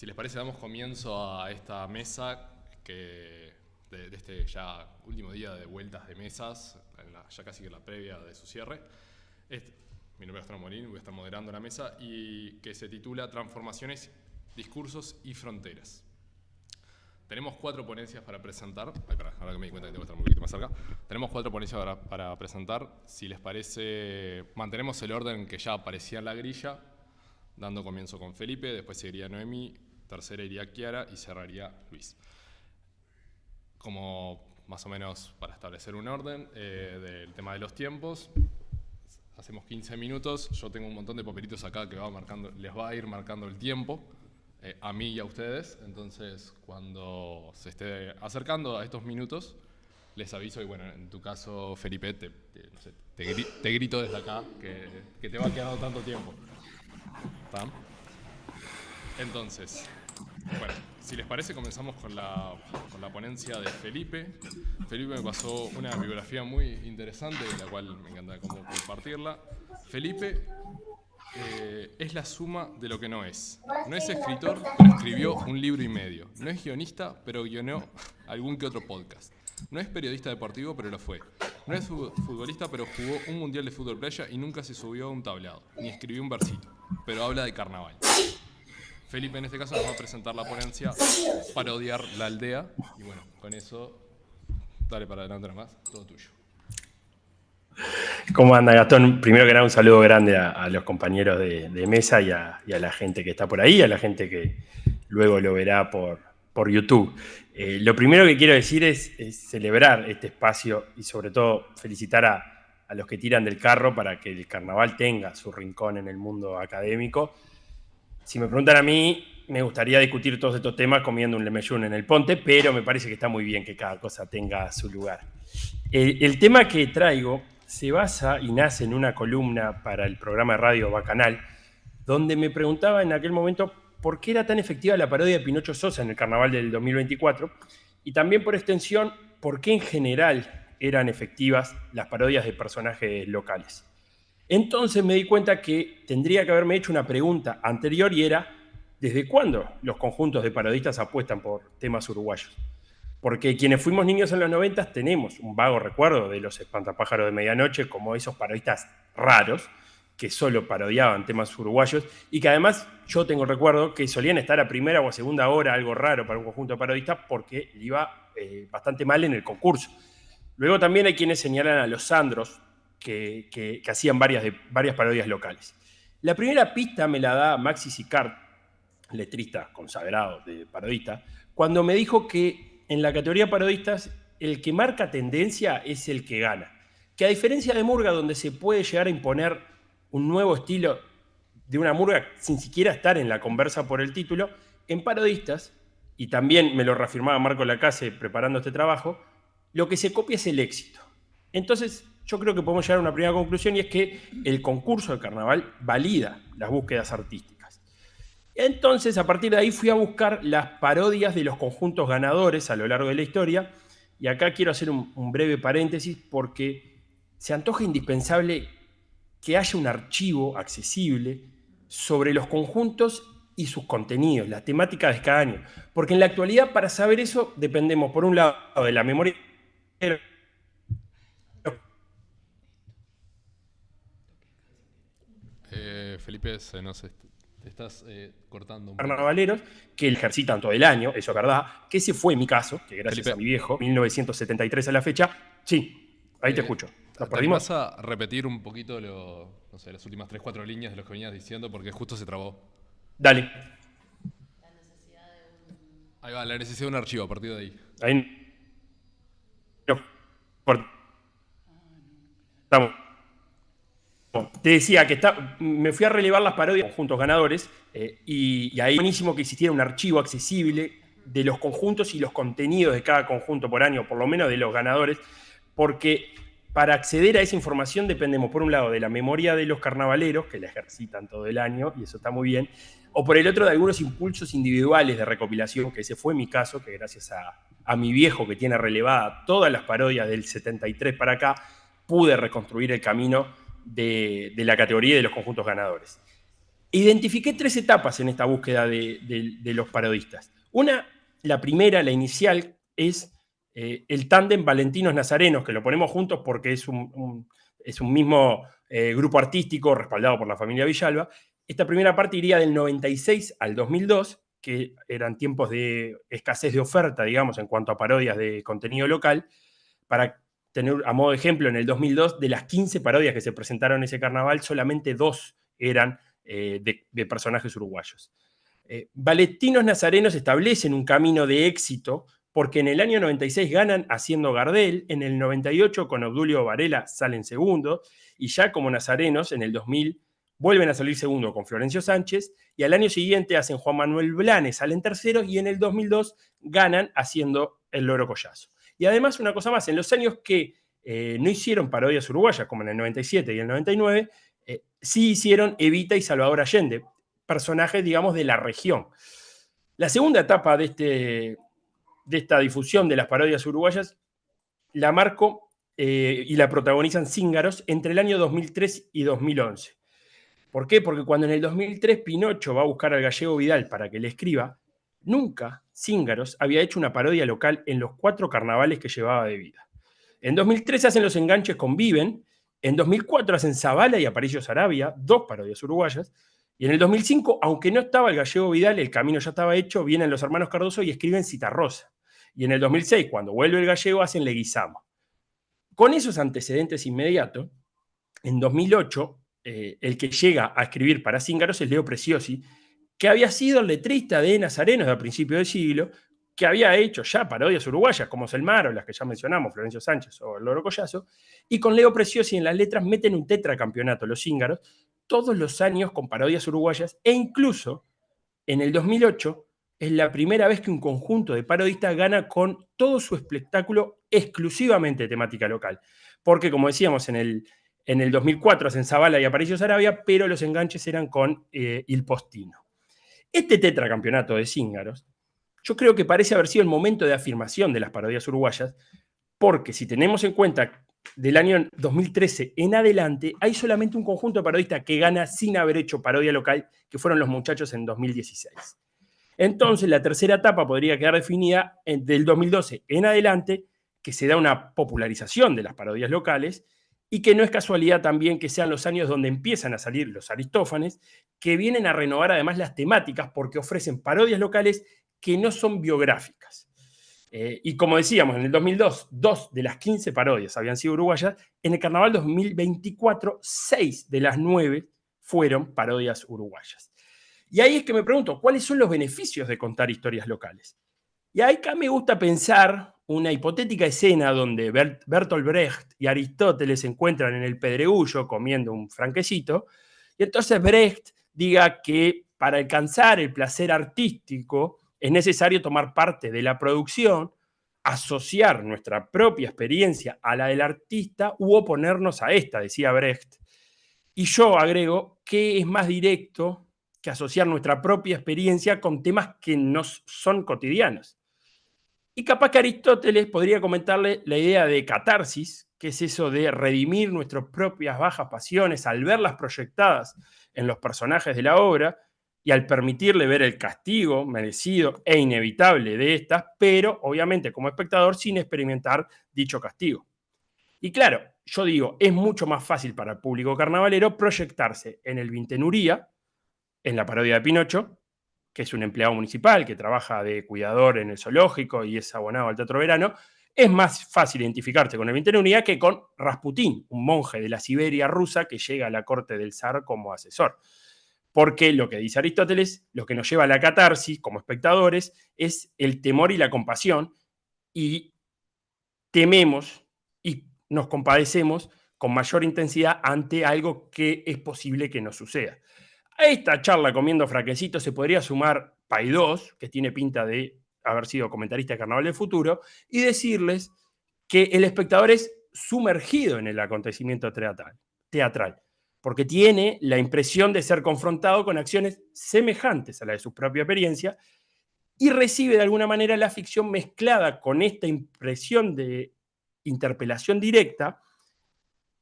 Si les parece, damos comienzo a esta mesa de este ya último día de vueltas de mesas, ya casi que la previa de su cierre. Mi nombre es Gastón Morín, voy a estar moderando la mesa y que se titula Transformaciones, Discursos y Fronteras. Tenemos 4 ponencias para presentar. Ahora que me di cuenta que tengo que estar un poquito más cerca. Tenemos 4 ponencias para presentar. Si les parece, mantenemos el orden que ya aparecía en la grilla, dando comienzo con Felipe, después seguiría Noemí, tercera iría Kiara y cerraría Luis. Como más o menos para establecer un orden del tema de los tiempos, hacemos 15 minutos. Yo tengo un montón de papelitos acá que les va a ir marcando el tiempo, a mí y a ustedes. Entonces, cuando se esté acercando a estos minutos, les aviso. Y bueno, en tu caso, Felipe, te grito desde acá que te va quedando tanto tiempo. ¿Está? Entonces, bueno, si les parece, comenzamos con la ponencia de Felipe. Felipe me pasó una bibliografía muy interesante, de la cual me encanta compartirla. Felipe es la suma de lo que no es. No es escritor, pero escribió un libro y medio. No es guionista, pero guioneó algún que otro podcast. No es periodista deportivo, pero lo fue. No es futbolista, pero jugó un mundial de fútbol playa y nunca se subió a un tablado, ni escribió un versito, pero habla de carnaval. Felipe en este caso nos va a presentar la ponencia Parodiar la aldea. Y bueno, con eso, dale para adelante nomás, todo tuyo. ¿Cómo anda, Gastón? Primero que nada, un saludo grande a los compañeros de mesa y a la gente que está por ahí, a la gente que luego lo verá por YouTube. Lo primero que quiero decir es celebrar este espacio y sobre todo felicitar a los que tiran del carro para que el carnaval tenga su rincón en el mundo académico. Si me preguntan a mí, me gustaría discutir todos estos temas comiendo un lemellún en el Ponte, pero me parece que está muy bien que cada cosa tenga su lugar. El tema que traigo se basa y nace en una columna para el programa de radio Bacanal, donde me preguntaba en aquel momento por qué era tan efectiva la parodia de Pinocho Sosa en el carnaval del 2024, y también por extensión, por qué en general eran efectivas las parodias de personajes locales. Entonces me di cuenta que tendría que haberme hecho una pregunta anterior y era, ¿desde cuándo los conjuntos de parodistas apuestan por temas uruguayos? Porque quienes fuimos niños en los 90 tenemos un vago recuerdo de los espantapájaros de medianoche como esos parodistas raros que solo parodiaban temas uruguayos y que además yo tengo recuerdo que solían estar a primera o a segunda hora, algo raro para un conjunto de parodistas, porque le iba bastante mal en el concurso. Luego también hay quienes señalan a los Sandros, que hacían varias parodias locales. La primera pista me la da Maxi Sicard, letrista consagrado de parodista, cuando me dijo que en la categoría parodistas el que marca tendencia es el que gana. Que a diferencia de Murga, donde se puede llegar a imponer un nuevo estilo de una Murga sin siquiera estar en la conversa por el título, en parodistas, y también me lo reafirmaba Marco Lacase preparando este trabajo, lo que se copia es el éxito. Entonces, yo creo que podemos llegar a una primera conclusión y es que el concurso de carnaval valida las búsquedas artísticas. Entonces, a partir de ahí fui a buscar las parodias de los conjuntos ganadores a lo largo de la historia y acá quiero hacer un breve paréntesis porque se antoja indispensable que haya un archivo accesible sobre los conjuntos y sus contenidos, las temáticas de cada año. Porque en la actualidad, para saber eso, dependemos, por un lado, de la memoria. Felipe, te estás cortando un poco. Carnavaleros que ejercitan todo el año, eso es verdad, que ese fue mi caso, que gracias Felipe, a mi viejo, 1973 a la fecha, sí, ahí te escucho. ¿Nos perdimos? ¿Vas a repetir un poquito las últimas 3-4 líneas de lo que venías diciendo? Porque justo se trabó. Dale. Ahí va, la necesidad de un archivo a partir de ahí. Ahí. Estamos. Te decía que me fui a relevar las parodias de conjuntos ganadores y ahí buenísimo que existiera un archivo accesible de los conjuntos y los contenidos de cada conjunto por año, por lo menos de los ganadores, porque para acceder a esa información dependemos, por un lado, de la memoria de los carnavaleros, que la ejercitan todo el año, y eso está muy bien, o por el otro, de algunos impulsos individuales de recopilación, que ese fue mi caso, que gracias a mi viejo, que tiene relevada todas las parodias del 73 para acá, pude reconstruir el camino de la categoría de los conjuntos ganadores. Identifiqué 3 etapas en esta búsqueda de los parodistas. La primera, la inicial, es el tándem Valentinos Nazarenos, que lo ponemos juntos porque es un mismo grupo artístico respaldado por la familia Villalba. Esta primera parte iría del 96 al 2002, que eran tiempos de escasez de oferta, digamos, en cuanto a parodias de contenido local. Para tener, a modo de ejemplo, en el 2002, de las 15 parodias que se presentaron en ese carnaval, solamente 2 eran de personajes uruguayos. Valentinos Nazarenos establecen un camino de éxito porque en el año 96 ganan haciendo Gardel, en el 98 con Obdulio Varela salen segundo, y ya como nazarenos en el 2000 vuelven a salir segundo con Florencio Sánchez, y al año siguiente hacen Juan Manuel Blanes, salen terceros, y en el 2002 ganan haciendo El Loro Collazo. Y además, una cosa más, en los años que no hicieron parodias uruguayas, como en el 97 y el 99, sí hicieron Evita y Salvador Allende, personajes, digamos, de la región. La segunda etapa de esta difusión de las parodias uruguayas la marco y la protagonizan Cíngaros entre el año 2003 y 2011. ¿Por qué? Porque cuando en el 2003 Pinocho va a buscar al gallego Vidal para que le escriba, nunca Cíngaros había hecho una parodia local en los 4 carnavales que llevaba de vida. En 2003 hacen Los Enganches con Viven, en 2004 hacen Zabala y Aparicio Sarabia, 2 parodias uruguayas, y en el 2005, aunque no estaba el gallego Vidal, el camino ya estaba hecho, vienen los hermanos Cardoso y escriben Citarrosa. Y en el 2006, cuando vuelve el gallego, hacen Leguizamo. Con esos antecedentes inmediatos, en 2008, el que llega a escribir para Cíngaros es Leo Preciosi, que había sido el letrista de Nazarenos a principios del siglo, que había hecho ya parodias uruguayas como Selmaro, las que ya mencionamos, Florencio Sánchez o El Loro Collazo, y con Leo Preciosi en las letras meten un tetracampeonato los Cíngaros todos los años con parodias uruguayas, e incluso en el 2008 es la primera vez que un conjunto de parodistas gana con todo su espectáculo exclusivamente de temática local. Porque, como decíamos, en el 2004 hacen Zabala y Aparicio Sarabia, pero los enganches eran con Il Postino. Este tetracampeonato de Cíngaros, yo creo que parece haber sido el momento de afirmación de las parodias uruguayas, porque si tenemos en cuenta del año 2013 en adelante, hay solamente un conjunto de parodistas que gana sin haber hecho parodia local, que fueron Los Muchachos en 2016. Entonces, la tercera etapa podría quedar definida del 2012 en adelante, que se da una popularización de las parodias locales, y que no es casualidad también que sean los años donde empiezan a salir los Aristófanes, que vienen a renovar además las temáticas porque ofrecen parodias locales que no son biográficas. Y como decíamos, en el 2002, 2 de las 15 parodias habían sido uruguayas. En el Carnaval 2024, 6 de las 9 fueron parodias uruguayas. Y ahí es que me pregunto, ¿cuáles son los beneficios de contar historias locales? Y acá me gusta pensar una hipotética escena donde Bertolt Brecht y Aristóteles se encuentran en el Pedregullo comiendo un franquecito, y entonces Brecht diga que para alcanzar el placer artístico es necesario tomar parte de la producción, asociar nuestra propia experiencia a la del artista u oponernos a esta, decía Brecht. Y yo agrego que es más directo que asociar nuestra propia experiencia con temas que nos son cotidianos. Y capaz que Aristóteles podría comentarle la idea de catarsis, que es eso de redimir nuestras propias bajas pasiones al verlas proyectadas en los personajes de la obra y al permitirle ver el castigo merecido e inevitable de estas, pero obviamente como espectador sin experimentar dicho castigo. Y claro, yo digo, es mucho más fácil para el público carnavalero proyectarse en el Vintenuría, en la parodia de Pinocho, que es un empleado municipal que trabaja de cuidador en el zoológico y es abonado al Teatro Verano. Es más fácil identificarse con el Vintenuría que con Rasputín, un monje de la Siberia rusa que llega a la corte del zar como asesor. Porque lo que dice Aristóteles, lo que nos lleva a la catarsis como espectadores es el temor y la compasión, y tememos y nos compadecemos con mayor intensidad ante algo que es posible que nos suceda. A esta charla comiendo fraquecito se podría sumar Paidós, que tiene pinta de haber sido comentarista de Carnaval del Futuro, y decirles que el espectador es sumergido en el acontecimiento teatral, porque tiene la impresión de ser confrontado con acciones semejantes a la de su propia experiencia y recibe de alguna manera la ficción mezclada con esta impresión de interpelación directa,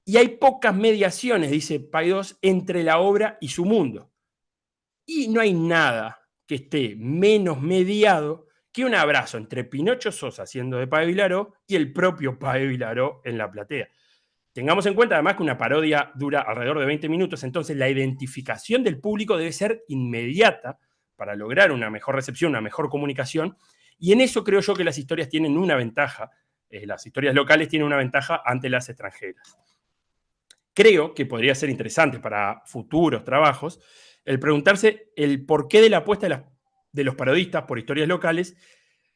y hay pocas mediaciones, dice Paidós, entre la obra y su mundo. Y no hay nada que esté menos mediado que un abrazo entre Pinocho Sosa haciendo de Pae Vilaró y el propio Pae Vilaró en la platea. Tengamos en cuenta además que una parodia dura alrededor de 20 minutos, entonces la identificación del público debe ser inmediata para lograr una mejor recepción, una mejor comunicación, y en eso creo yo que las historias tienen una ventaja, las historias locales tienen una ventaja ante las extranjeras. Creo que podría ser interesante para futuros trabajos el preguntarse el porqué de la apuesta de los parodistas por historias locales,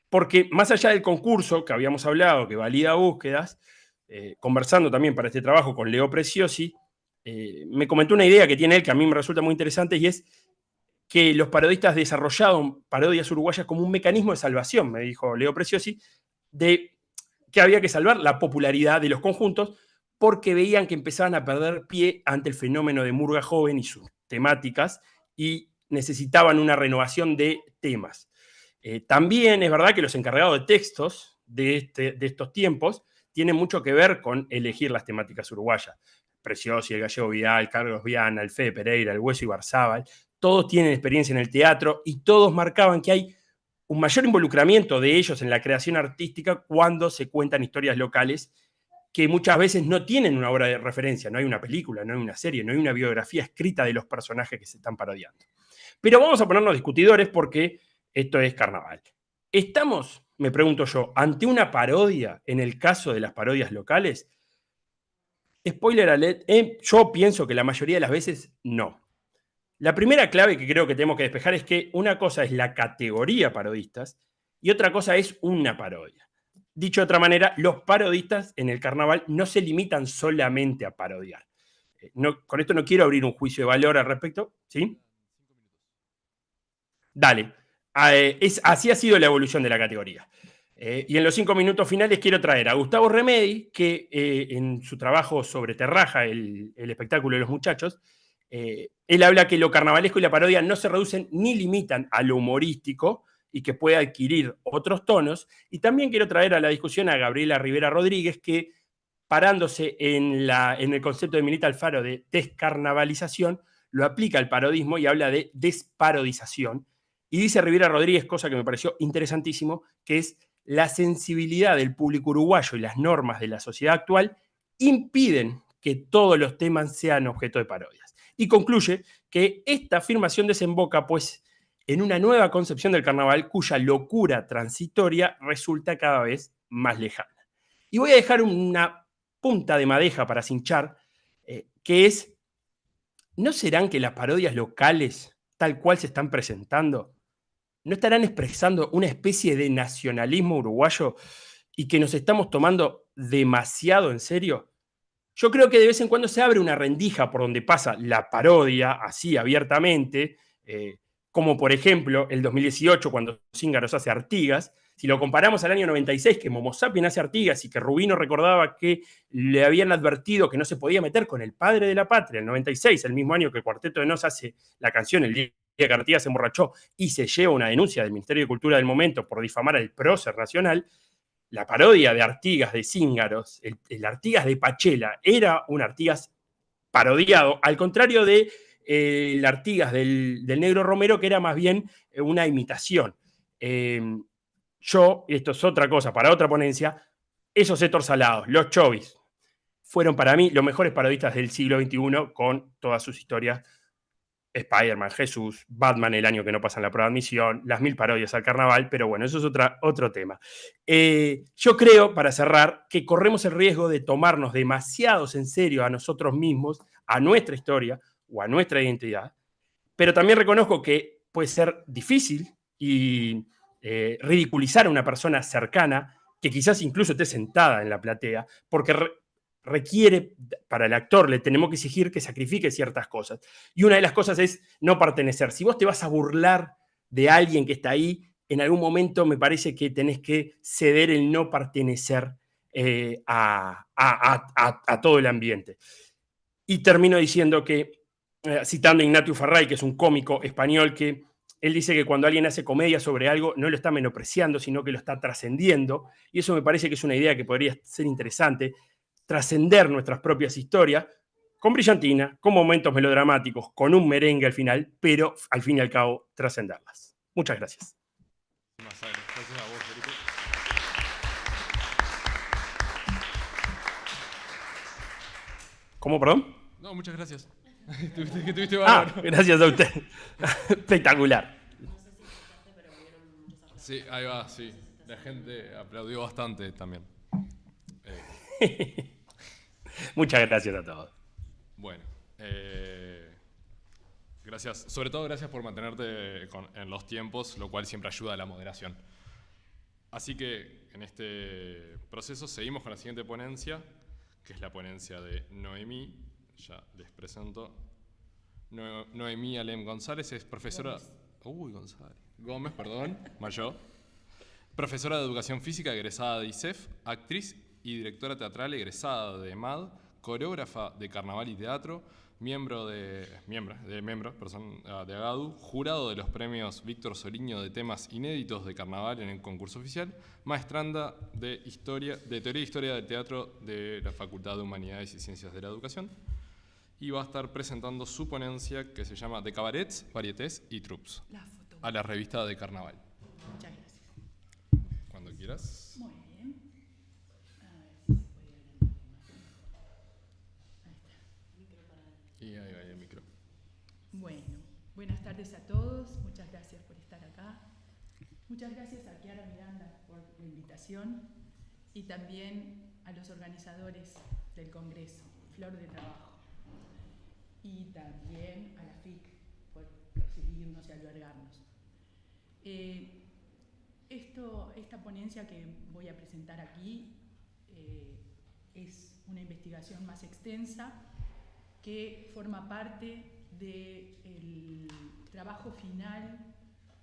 porque más allá del concurso que habíamos hablado, que valida búsquedas, conversando también para este trabajo con Leo Preciosi, me comentó una idea que tiene él que a mí me resulta muy interesante, y es que los parodistas desarrollaron parodias uruguayas como un mecanismo de salvación, me dijo Leo Preciosi, de que había que salvar la popularidad de los conjuntos porque veían que empezaban a perder pie ante el fenómeno de Murga Joven y sus temáticas y necesitaban una renovación de temas. También es verdad que los encargados de textos de estos tiempos tienen mucho que ver con elegir las temáticas uruguayas. Preciosi, el Gallego Vidal, Carlos Viana, el Fede Pereira, el Hueso Ibarzábal, todos tienen experiencia en el teatro y todos marcaban que hay un mayor involucramiento de ellos en la creación artística cuando se cuentan historias locales que muchas veces no tienen una obra de referencia, no hay una película, no hay una serie, no hay una biografía escrita de los personajes que se están parodiando. Pero vamos a ponernos discutidores porque esto es carnaval. ¿Estamos, me pregunto yo, ante una parodia en el caso de las parodias locales? Spoiler alert, yo pienso que la mayoría de las veces no. La primera clave que creo que tenemos que despejar es que una cosa es la categoría parodistas y otra cosa es una parodia. Dicho de otra manera, los parodistas en el carnaval no se limitan solamente a parodiar. Con esto no quiero abrir un juicio de valor al respecto, ¿sí? Dale. Así ha sido la evolución de la categoría. Y en los 5 minutos finales quiero traer a Gustavo Remedi, que en su trabajo sobre Terraja, el espectáculo de los muchachos, él habla que lo carnavalesco y la parodia no se reducen ni limitan a lo humorístico y que puede adquirir otros tonos. Y también quiero traer a la discusión a Gabriela Rivera Rodríguez, que parándose en el concepto de Milita Alfaro de descarnavalización, lo aplica al parodismo y habla de desparodización. Y dice Rivera Rodríguez, cosa que me pareció interesantísimo, que es la sensibilidad del público uruguayo y las normas de la sociedad actual impiden que todos los temas sean objeto de parodias. Y concluye que esta afirmación desemboca, pues, en una nueva concepción del carnaval cuya locura transitoria resulta cada vez más lejana. Y voy a dejar una punta de madeja para cinchar, que es, ¿no serán que las parodias locales, tal cual se están presentando, no estarán expresando una especie de nacionalismo uruguayo y que nos estamos tomando demasiado en serio? Yo creo que de vez en cuando se abre una rendija por donde pasa la parodia, así abiertamente, como por ejemplo el 2018 cuando Cíngaros hace Artigas. Si lo comparamos al año 96, que Momo Sapien hace Artigas y que Rubino recordaba que le habían advertido que no se podía meter con el padre de la patria, el 96, el mismo año que Cuarteto de Nos hace la canción El día que Artigas se emborrachó y se lleva una denuncia del Ministerio de Cultura del momento por difamar al prócer nacional, la parodia de Artigas de Cíngaros, el Artigas de Pachela, era un Artigas parodiado, al contrario de el Artigas del Negro Romero, que era más bien una imitación. Esto es otra cosa, para otra ponencia, esos Héctor Salados, los Chovis, fueron para mí los mejores parodistas del siglo XXI con todas sus historias. Spider-Man, Jesús, Batman, el año que no pasan la prueba de admisión, las 1000 parodias al carnaval, pero bueno, eso es otro tema. Yo creo, para cerrar, que corremos el riesgo de tomarnos demasiados en serio a nosotros mismos, a nuestra historia o a nuestra identidad, pero también reconozco que puede ser difícil y ridiculizar a una persona cercana, que quizás incluso esté sentada en la platea, porque requiere, para el actor le tenemos que exigir que sacrifique ciertas cosas. Y una de las cosas es no pertenecer. Si vos te vas a burlar de alguien que está ahí, en algún momento me parece que tenés que ceder el no pertenecer a todo el ambiente. Y termino diciendo que, citando a Ignatius Farray, que es un cómico español, que él dice que cuando alguien hace comedia sobre algo, no lo está menospreciando, sino que lo está trascendiendo. Y eso me parece que es una idea que podría ser interesante, trascender nuestras propias historias, con brillantina, con momentos melodramáticos, con un merengue al final, pero al fin y al cabo trascenderlas. Muchas gracias. Gracias a vos, Felipe. ¿Cómo, perdón? No, muchas gracias. Tuviste bárbaro. Gracias a usted. Espectacular. Sí, ahí va, sí. La gente aplaudió bastante también. Muchas gracias a todos. Bueno, gracias. Sobre todo gracias por mantenerte en los tiempos, lo cual siempre ayuda a la moderación. Así que en este proceso seguimos con la siguiente ponencia, que es la ponencia de Noemí. Ya les presento. Noemí Alem González es profesora... Gómez, perdón, Mayor. Profesora de Educación Física egresada de ISEF, actriz y directora teatral egresada de EMAD, coreógrafa de carnaval y teatro, miembro de AGADU, jurado de los premios Víctor Soliño de temas inéditos de carnaval en el concurso oficial, maestranda de Teoría e Historia del Teatro de la Facultad de Humanidades y Ciencias de la Educación, y va a estar presentando su ponencia que se llama De cabarets, varietés y troupes, a la revista de carnaval. Muchas gracias. Cuando quieras. Muy bien. A ver si se puede agrandar la imagen. Ahí está. Y ahí va el micro. Bueno, buenas tardes a todos. Muchas gracias por estar acá. Muchas gracias a Chiara Miranda por la invitación y también a los organizadores del Congreso, Flor de Trabajo, y también a la FIC por recibirnos y albergarnos. Esta ponencia que voy a presentar aquí es una investigación más extensa que forma parte del trabajo final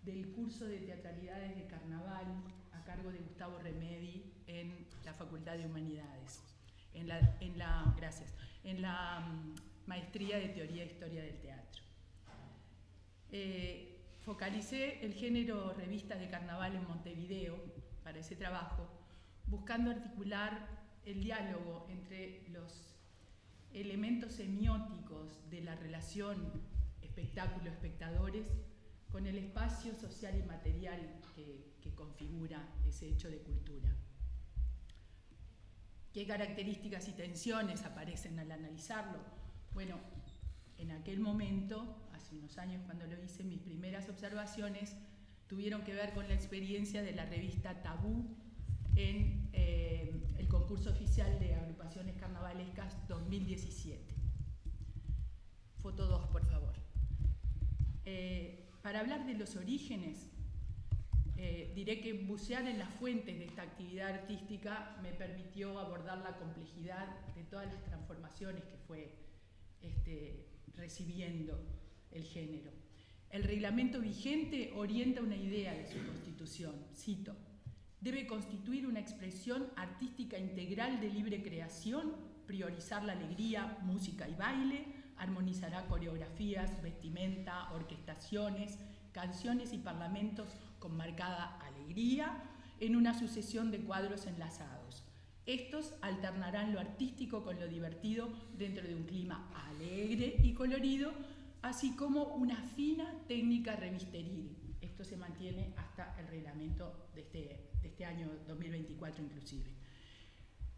del curso de Teatralidades de Carnaval a cargo de Gustavo Remedi en la Facultad de Humanidades, en la Maestría de Teoría e Historia del Teatro. Focalicé el género revistas de carnaval en Montevideo para ese trabajo, buscando articular el diálogo entre los elementos semióticos de la relación espectáculo-espectadores con el espacio social y material que configura ese hecho de cultura. ¿Qué características y tensiones aparecen al analizarlo? Bueno, en aquel momento, hace unos años cuando lo hice, mis primeras observaciones tuvieron que ver con la experiencia de la revista Tabú en el concurso oficial de agrupaciones carnavalescas 2017. Foto 2, por favor. Para hablar de los orígenes, diré que bucear en las fuentes de esta actividad artística me permitió abordar la complejidad de todas las transformaciones que fue recibiendo el género. El reglamento vigente orienta una idea de su constitución, cito: debe constituir una expresión artística integral de libre creación, priorizar la alegría, música y baile, armonizará coreografías, vestimenta, orquestaciones, canciones y parlamentos con marcada alegría en una sucesión de cuadros enlazados. Estos alternarán lo artístico con lo divertido dentro de un clima alegre y colorido, así como una fina técnica revisteril. Esto se mantiene hasta el reglamento de este año 2024 inclusive.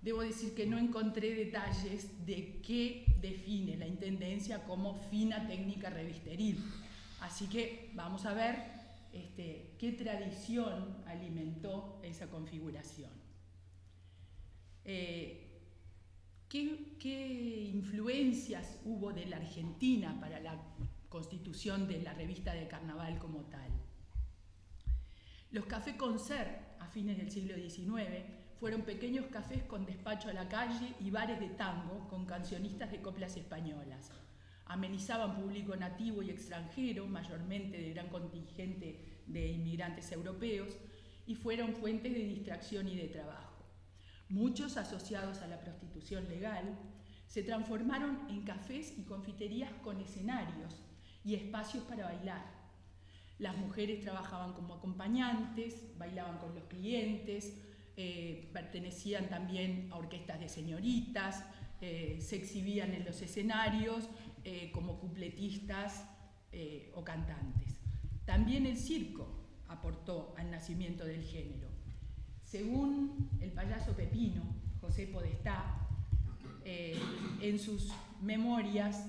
Debo decir que no encontré detalles de qué define la Intendencia como fina técnica revisteril. Así que vamos a ver qué tradición alimentó esa configuración. ¿Qué influencias hubo de la Argentina para la constitución de la revista de carnaval como tal? Los cafés concert a fines del siglo XIX fueron pequeños cafés con despacho a la calle y bares de tango con cancionistas de coplas españolas. Amenizaban público nativo y extranjero, mayormente de gran contingente de inmigrantes europeos, y fueron fuentes de distracción y de trabajo. Muchos asociados a la prostitución legal se transformaron en cafés y confiterías con escenarios y espacios para bailar. Las mujeres trabajaban como acompañantes, bailaban con los clientes, pertenecían también a orquestas de señoritas, se exhibían en los escenarios como cupletistas o cantantes. También el circo aportó al nacimiento del género. Según el payaso Pepino, José Podestá, en sus memorias,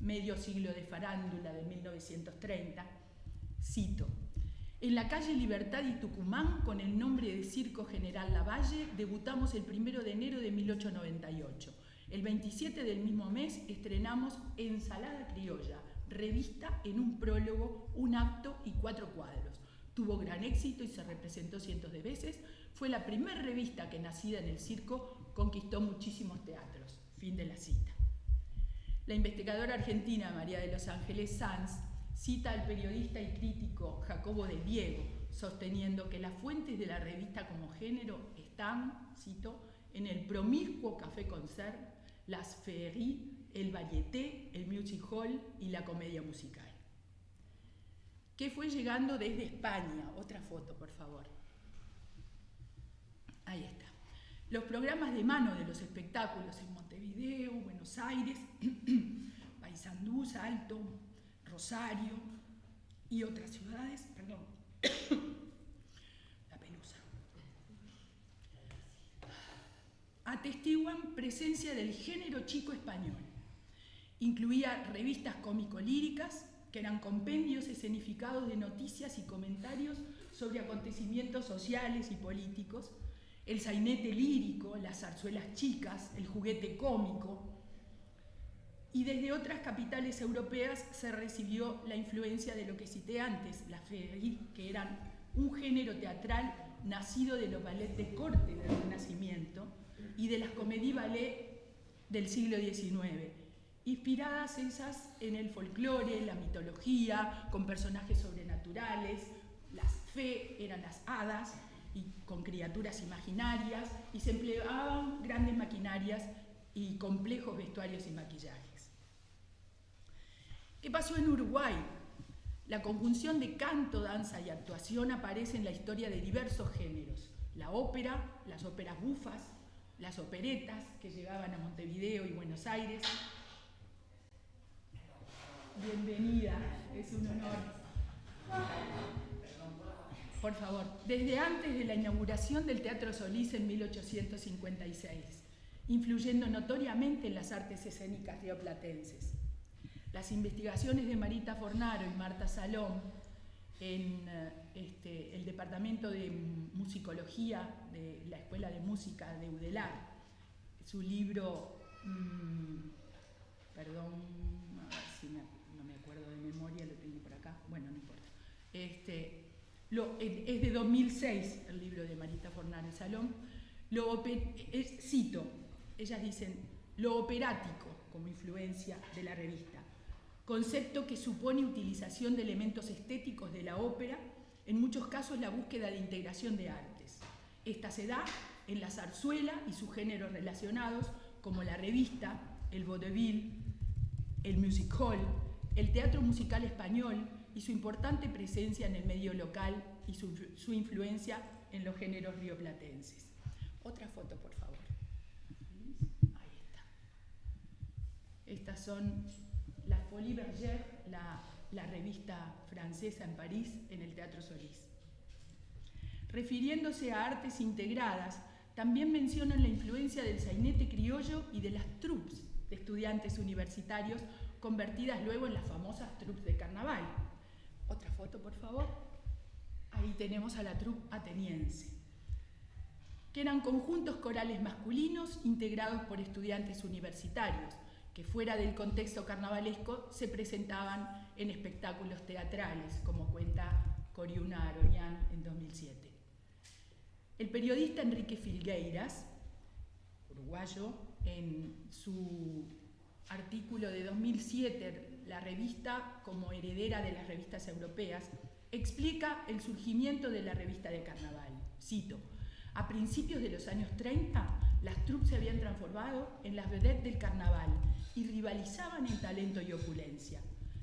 Medio siglo de farándula de 1930, cito: en la calle Libertad y Tucumán, con el nombre de Circo General Lavalle, debutamos el 1 de enero de 1898. El 27 del mismo mes estrenamos Ensalada Criolla, revista en un prólogo, un acto y 4 cuadros. Tuvo gran éxito y se representó cientos de veces. Fue la primera revista que, nacida en el circo, conquistó muchísimos teatros. Fin de la cita. La investigadora argentina María de los Ángeles Sanz cita al periodista y crítico Jacobo del Diego, sosteniendo que las fuentes de la revista como género están, cito, en el promiscuo café-concert, las féeries, el varieté, el music hall y la comedia musical. Que fue llegando desde España. Otra foto, por favor. Ahí está. Los programas de mano de los espectáculos en Montevideo, Buenos Aires, Paysandú, Salto, Rosario y otras ciudades, perdón, la pelusa, atestiguan presencia del género chico español. Incluía revistas cómico-líricas, que eran compendios escenificados de noticias y comentarios sobre acontecimientos sociales y políticos, el sainete lírico, las zarzuelas chicas, el juguete cómico, y desde otras capitales europeas se recibió la influencia de lo que cité antes, las féeries, que eran un género teatral nacido de los ballets de corte del Renacimiento y de las comédies-ballet del siglo XIX, inspiradas esas en el folclore, la mitología, con personajes sobrenaturales. Las fées eran las hadas, y con criaturas imaginarias, y se empleaban grandes maquinarias y complejos vestuarios y maquillajes. ¿Qué pasó en Uruguay? La conjunción de canto, danza y actuación aparece en la historia de diversos géneros: la ópera, las óperas bufas, las operetas que llegaban a Montevideo y Buenos Aires. Bienvenida, es un honor. Por favor, desde antes de la inauguración del Teatro Solís en 1856, influyendo notoriamente en las artes escénicas rioplatenses. Las investigaciones de Marita Fornaro y Marta Salom en el Departamento de Musicología de la Escuela de Música de UDELAR, su libro, perdón, a ver si no me acuerdo de memoria, lo tengo por acá, bueno, no importa. Es de 2006 el libro de Marita Fornaro y Salom. Cito, ellas dicen: lo operático como influencia de la revista, concepto que supone utilización de elementos estéticos de la ópera, en muchos casos la búsqueda de integración de artes. Esta se da en la zarzuela y sus géneros relacionados, como la revista, el vodevil, el music hall, el teatro musical español y su importante presencia en el medio local y su influencia en los géneros rioplatenses. Otra foto, por favor. Ahí está. Estas son las Folies Bergère, la revista francesa en París, en el Teatro Solís. Refiriéndose a artes integradas, también mencionan la influencia del sainete criollo y de las troupes de estudiantes universitarios, convertidas luego en las famosas troupes de carnaval. Otra foto, por favor. Ahí tenemos a la troupe ateniense, que eran conjuntos corales masculinos integrados por estudiantes universitarios, que fuera del contexto carnavalesco se presentaban en espectáculos teatrales, como cuenta Coriuna Aroñán en 2007. El periodista Enrique Filgueiras, uruguayo, en su artículo de 2007, La revista como heredera de las revistas europeas, explica el surgimiento de la revista de carnaval. Cito: a principios de los años 30, las troupes se habían transformado en las vedettes del carnaval y rivalizaban en talento y opulencia.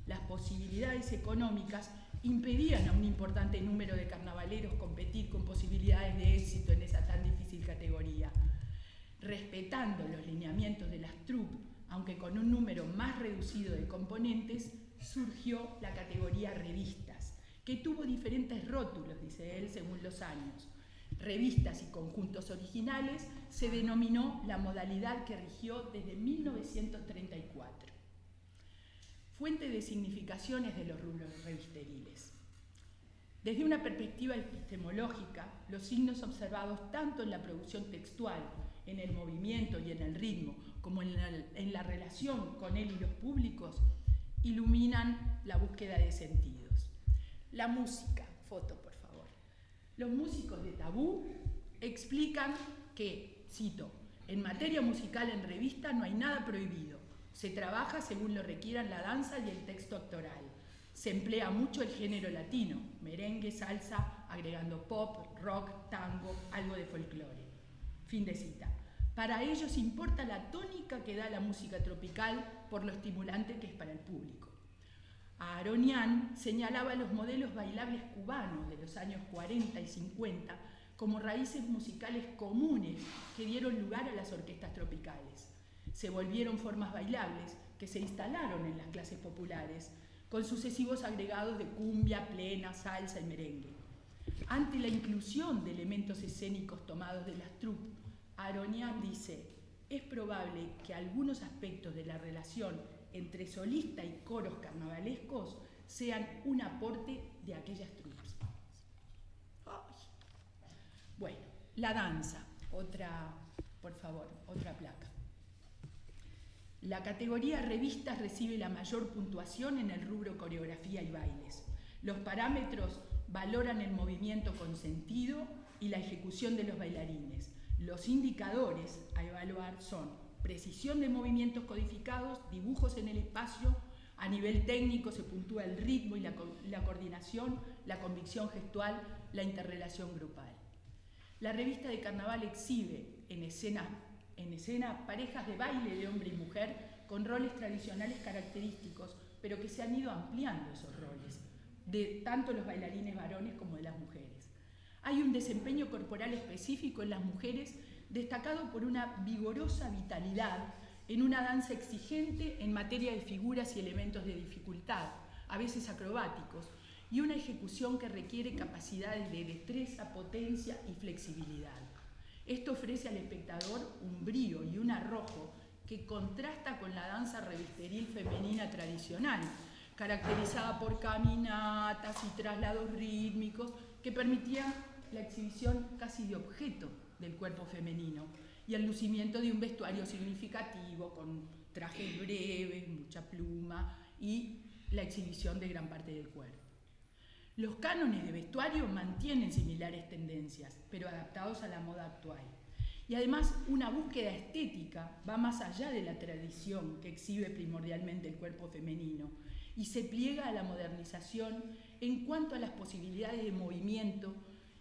Las posibilidades económicas impedían a un importante número de carnavaleros competir con posibilidades de éxito en esa tan difícil categoría. Respetando los lineamientos de las troupes, aunque con un número más reducido de componentes, surgió la categoría revistas, que tuvo diferentes rótulos, dice él, según los años. Revistas y conjuntos originales se denominó la modalidad que rigió desde 1934. Fuente de significaciones de los rubros revisteriles. Desde una perspectiva epistemológica, los signos observados tanto en la producción textual, en el movimiento y en el ritmo, como en la relación con él y los públicos, iluminan la búsqueda de sentidos. La música, foto por favor. Los músicos de Tabú explican que, cito, en materia musical en revista no hay nada prohibido, se trabaja según lo requieran la danza y el texto actoral. Se emplea mucho el género latino, merengue, salsa, agregando pop, rock, tango, algo de folclore. Fin de cita. Para ellos importa la tónica que da la música tropical por lo estimulante que es para el público. Aaronian señalaba los modelos bailables cubanos de los años 40 y 50 como raíces musicales comunes que dieron lugar a las orquestas tropicales. Se volvieron formas bailables que se instalaron en las clases populares, con sucesivos agregados de cumbia, plena, salsa y merengue. Ante la inclusión de elementos escénicos tomados de las troupes, Aaronian dice, es probable que algunos aspectos de la relación entre solista y coros carnavalescos sean un aporte de aquellas troupes. Bueno, la danza, por favor, otra placa. La categoría revistas recibe la mayor puntuación en el rubro coreografía y bailes. Los parámetros valoran el movimiento con sentido y la ejecución de los bailarines. Los indicadores a evaluar son precisión de movimientos codificados, dibujos en el espacio, a nivel técnico se puntúa el ritmo y la coordinación, la convicción gestual, la interrelación grupal. La revista de carnaval exhibe en escena parejas de baile de hombre y mujer con roles tradicionales característicos, pero que se han ido ampliando esos roles, de tanto los bailarines varones como de las mujeres. Hay un desempeño corporal específico en las mujeres destacado por una vigorosa vitalidad en una danza exigente en materia de figuras y elementos de dificultad, a veces acrobáticos, y una ejecución que requiere capacidades de destreza, potencia y flexibilidad. Esto ofrece al espectador un brío y un arrojo que contrasta con la danza revisteril femenina tradicional, caracterizada por caminatas y traslados rítmicos que permitían la exhibición casi de objeto del cuerpo femenino y el lucimiento de un vestuario significativo con trajes breves, mucha pluma y la exhibición de gran parte del cuerpo. Los cánones de vestuario mantienen similares tendencias, pero adaptados a la moda actual. Y además, una búsqueda estética va más allá de la tradición que exhibe primordialmente el cuerpo femenino y se pliega a la modernización en cuanto a las posibilidades de movimiento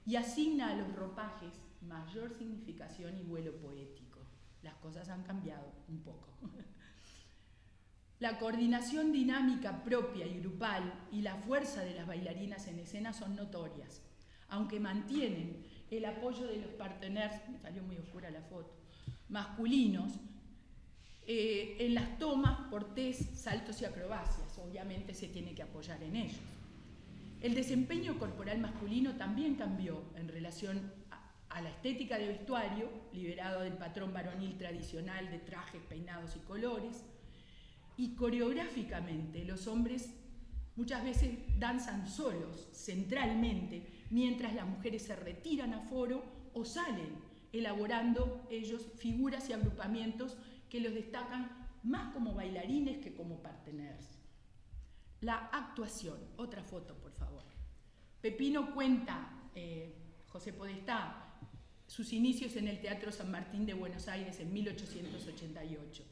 y asigna a los ropajes mayor significación y vuelo poético. Las cosas han cambiado un poco. La coordinación dinámica propia y grupal y la fuerza de las bailarinas en escena son notorias, aunque mantienen el apoyo de los partenaires, me salió muy oscura la foto, masculinos, en las tomas, portés, saltos y acrobacias. Obviamente se tiene que apoyar en ellos. El desempeño corporal masculino también cambió en relación a la estética de vestuario, liberado del patrón varonil tradicional de trajes, peinados y colores, y coreográficamente los hombres muchas veces danzan solos, centralmente, mientras las mujeres se retiran a foro o salen, elaborando ellos figuras y agrupamientos que los destacan más como bailarines que como partenaires. La actuación, otra foto por favor. Pepino cuenta, José Podestá, sus inicios en el Teatro San Martín de Buenos Aires en 1888.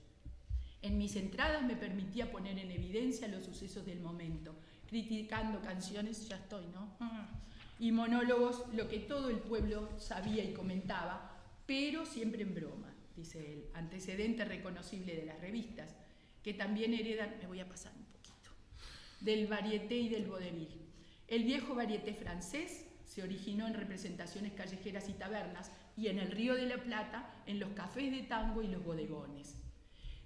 En mis entradas me permitía poner en evidencia los sucesos del momento, criticando canciones, ya estoy, ¿no? Y monólogos, lo que todo el pueblo sabía y comentaba, pero siempre en broma, dice él, antecedente reconocible de las revistas, que también heredan, me voy a pasar un poquito, del varieté y del vodevil. El viejo varieté francés se originó en representaciones callejeras y tabernas, y en el Río de la Plata, en los cafés de tango y los bodegones.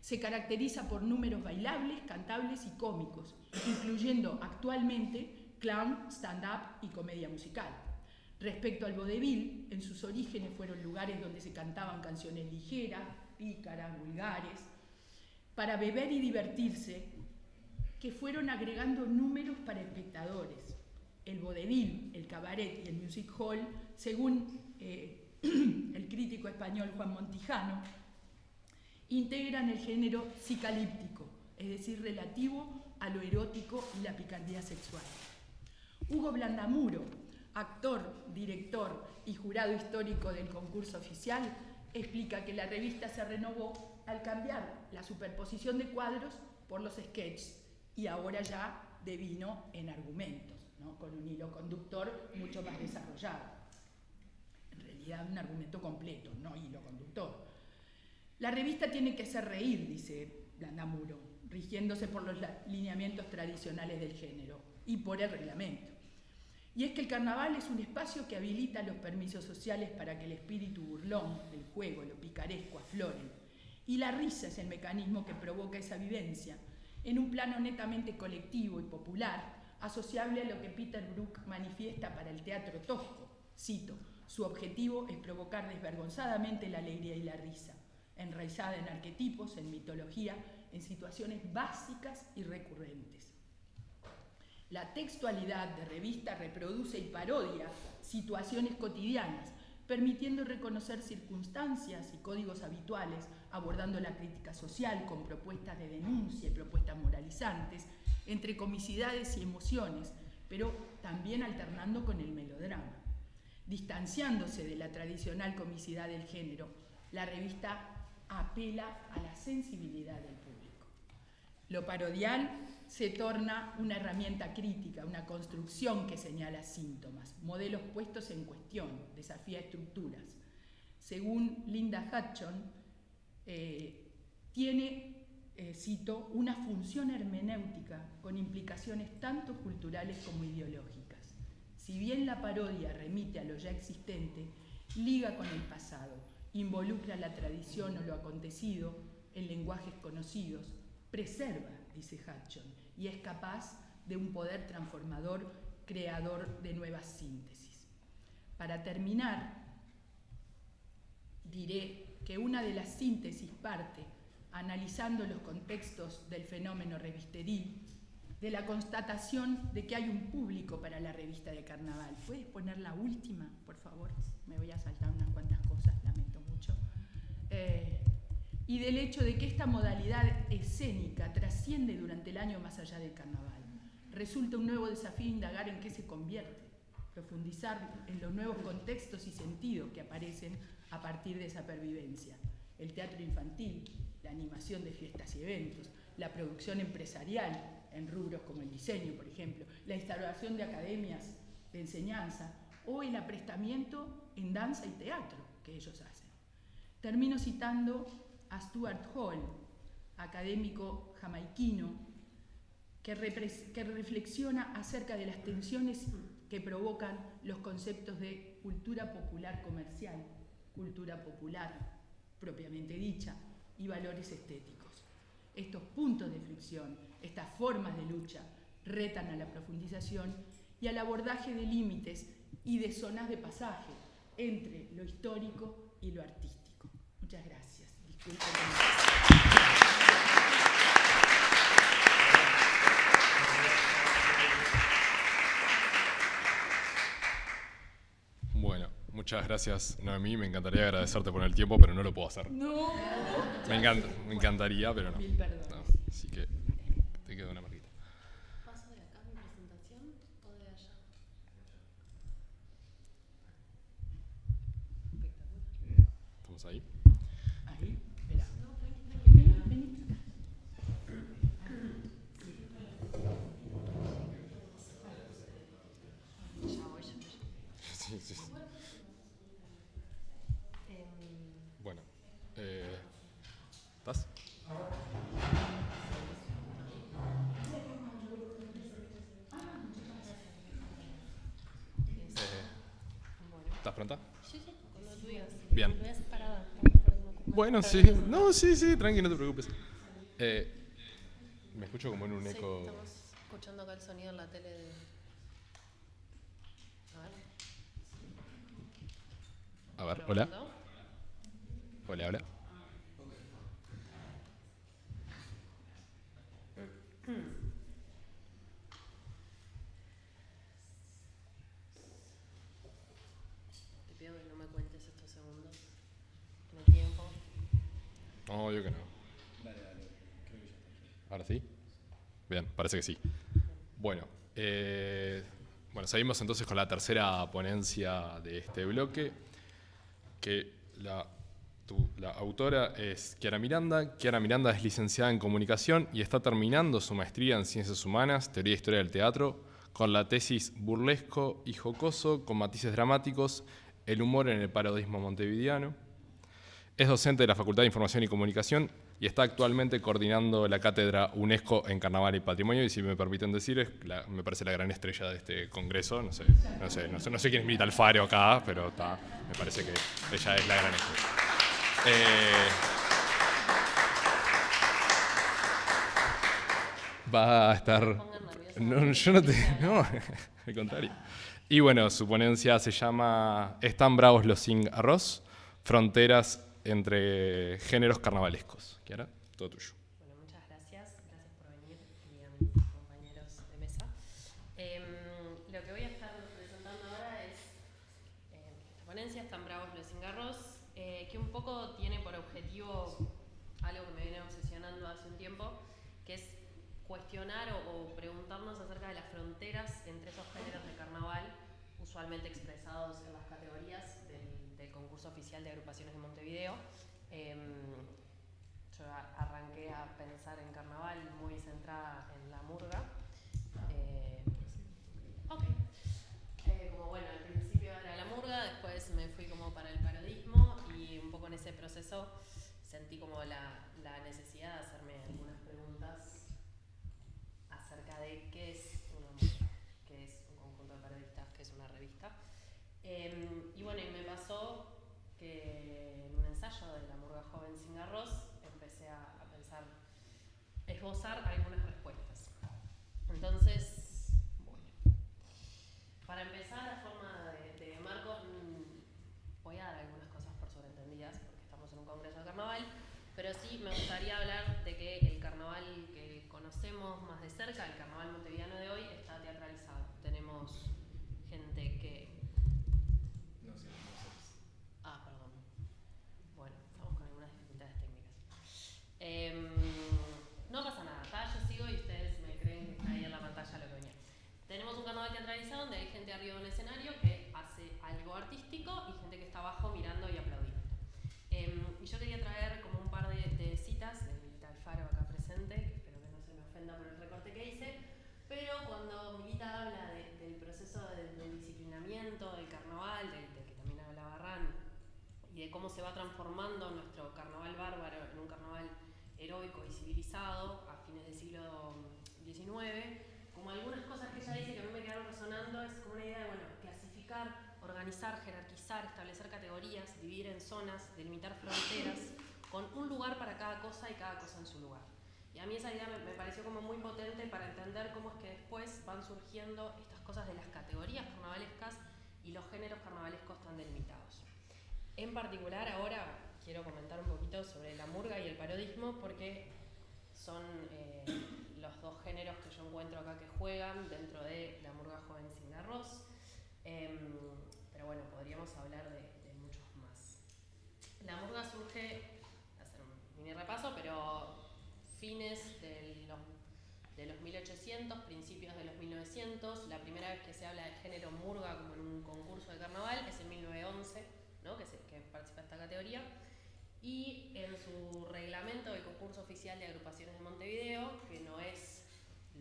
Se caracteriza por números bailables, cantables y cómicos, incluyendo actualmente clown, stand-up y comedia musical. Respecto al vodevil, en sus orígenes fueron lugares donde se cantaban canciones ligeras, pícaras, vulgares, para beber y divertirse, que fueron agregando números para espectadores. El vodevil, el cabaret y el music hall, según el crítico español Juan Montijano, integran el género psicalíptico, es decir, relativo a lo erótico y la picardía sexual. Hugo Blandamuro, actor, director y jurado histórico del concurso oficial, explica que la revista se renovó al cambiar la superposición de cuadros por los sketches y ahora ya devino en argumentos, ¿no? Con un hilo conductor mucho más desarrollado. En realidad un argumento completo, no hilo conductor. La revista tiene que hacer reír, dice Blandamuro, rigiéndose por los lineamientos tradicionales del género y por el reglamento. Y es que el carnaval es un espacio que habilita los permisos sociales para que el espíritu burlón, el juego, lo picaresco afloren. Y la risa es el mecanismo que provoca esa vivencia, en un plano netamente colectivo y popular, asociable a lo que Peter Brook manifiesta para el teatro tosco. Cito, su objetivo es provocar desvergonzadamente la alegría y la risa, enraizada en arquetipos, en mitología, en situaciones básicas y recurrentes. La textualidad de revista reproduce y parodia situaciones cotidianas, permitiendo reconocer circunstancias y códigos habituales, abordando la crítica social con propuestas de denuncia y propuestas moralizantes, entre comicidades y emociones, pero también alternando con el melodrama. Distanciándose de la tradicional comicidad del género, la revista apela a la sensibilidad del público. Lo parodial se torna una herramienta crítica, una construcción que señala síntomas, modelos puestos en cuestión, desafía estructuras. Según Linda Hutchon, tiene, cito, una función hermenéutica con implicaciones tanto culturales como ideológicas. Si bien la parodia remite a lo ya existente, liga con el pasado, involucra la tradición o lo acontecido en lenguajes conocidos, preserva, dice Hutchon, y es capaz de un poder transformador, creador de nuevas síntesis. Para terminar, diré que una de las síntesis parte, analizando los contextos del fenómeno revisteril, de la constatación de que hay un público para la revista de carnaval. ¿Puedes poner la última, por favor? Me voy a saltar unas cuantas cosas, lamento mucho. Y del hecho de que esta modalidad escénica trasciende durante el año más allá del carnaval. Resulta un nuevo desafío indagar en qué se convierte, profundizar en los nuevos contextos y sentidos que aparecen a partir de esa pervivencia. El teatro infantil, la animación de fiestas y eventos, la producción empresarial en rubros como el diseño, por ejemplo, la instalación de academias de enseñanza o el aprestamiento en danza y teatro que ellos hacen. Termino citando a Stuart Hall, académico jamaiquino, que reflexiona acerca de las tensiones que provocan los conceptos de cultura popular comercial, cultura popular propiamente dicha, y valores estéticos. Estos puntos de fricción, estas formas de lucha, retan a la profundización y al abordaje de límites y de zonas de pasaje entre lo histórico y lo artístico. Muchas gracias. Disculpen. Bueno, muchas gracias, Noemí. Me encantaría agradecerte por el tiempo, pero no lo puedo hacer. No. Me encantaría, pero no. Mil perdones. No, así que te queda una marquita. ¿Paso de acá mi presentación o de allá? ¿Estamos ahí? Ahí, espera. Vení. Sí, sí. Bueno, ¿estás? ¿Estás pronta? Sí, cuando tú digas. Bien. Me voy a hacer parada. Bueno, sí. No, sí, tranqui, no te preocupes. Me escucho como en un Sí, eco. estamos escuchando acá el sonido en la tele de... A ver. A ver, hola. ¿Probando? Hola. Te pido que no me cuentes estos segundos en el tiempo. No, yo que no. ¿Ahora sí? Bien, parece que sí. Bueno, seguimos entonces con la tercera ponencia de este bloque, que la autora es Chiara Miranda. Chiara Miranda es licenciada en Comunicación y está terminando su maestría en Ciencias Humanas, Teoría e Historia del Teatro, con la tesis Burlesco y Jocoso, con matices dramáticos, el humor en el parodismo montevideano. Es docente de la Facultad de Información y Comunicación y está actualmente coordinando la cátedra UNESCO en Carnaval y Patrimonio, y si me permiten decir, me parece la gran estrella de este congreso. No sé quién es Mirta Alfaro acá, pero me parece que ella es la gran estrella. Va a estar... No, yo no te... No, al contrario. Y bueno, su ponencia se llama ¿Están bravos los sin arroz? Fronteras entre géneros carnavalescos. Chiara, todo tuyo. Bueno, muchas gracias. Gracias por venir y a mis compañeros de mesa. Lo que voy a estar presentando ahora es esta ponencia, Están bravos los cingarros, que un poco tiene por objetivo algo que me viene obsesionando hace un tiempo, que es cuestionar o preguntarnos acerca de las fronteras entre esos géneros de carnaval, usualmente expresados en las categorías del concurso oficial de agrupaciones de Montevideo. Yo arranqué a pensar en carnaval muy centrada en la murga. Como bueno, al principio era la murga, después me fui como para el parodismo y un poco en ese proceso sentí como la necesidad de hacerme algunas preguntas acerca de qué es una murga, qué es un conjunto de parodistas, qué es una revista. Y bueno, y me pasó que en un ensayo de la murga joven sin arroz empecé a pensar, esbozar algunas respuestas. Entonces, bueno, para empezar a forma de marco, voy a dar algunas cosas por sobreentendidas porque estamos en un congreso de carnaval, pero sí me gustaría hablar de que el carnaval que conocemos más de cerca, el carnaval montevideano de hoy, está teatralizado. Tenemos gente que... perdón. Bueno, estamos con algunas dificultades técnicas. No pasa nada, yo sigo y ustedes me creen que está ahí en la pantalla lo que venía. Tenemos un carnaval teatralizado donde hay gente arriba de un escenario que hace algo artístico y gente que está abajo mirando y aplaudiendo. Y yo quería traer como un par de citas de Milita Alfaro acá presente, que espero que no se me ofenda por el recorte que hice, pero cuando Milita habla del proceso del disciplinamiento del carnaval, del que también hablaba Ran, y de cómo se va transformando nuestro carnaval bárbaro en un carnaval heroico y civilizado a fines del siglo XIX, como algunas cosas que ella dice que a mí me quedaron resonando, es como una idea de, bueno, clasificar, organizar, jerarquizar, establecer categorías, dividir en zonas, delimitar fronteras, con un lugar para cada cosa y cada cosa en su lugar. Y a mí esa idea me pareció como muy potente para entender cómo es que después van surgiendo estas cosas de las categorías carnavalescas y los géneros carnavalescos tan delimitados. En particular ahora quiero comentar un poquito sobre la murga y el parodismo porque son los dos géneros que yo encuentro acá que juegan dentro de la murga joven sin arroz. Pero bueno, podríamos hablar de muchos más. La murga surge, voy a hacer un mini repaso, pero fines de los 1800, principios de los 1900. La primera vez que se habla de género murga como en un concurso de carnaval es en 1911, ¿no? que participa esta categoría. Y en su reglamento del concurso oficial de agrupaciones de Montevideo, que no es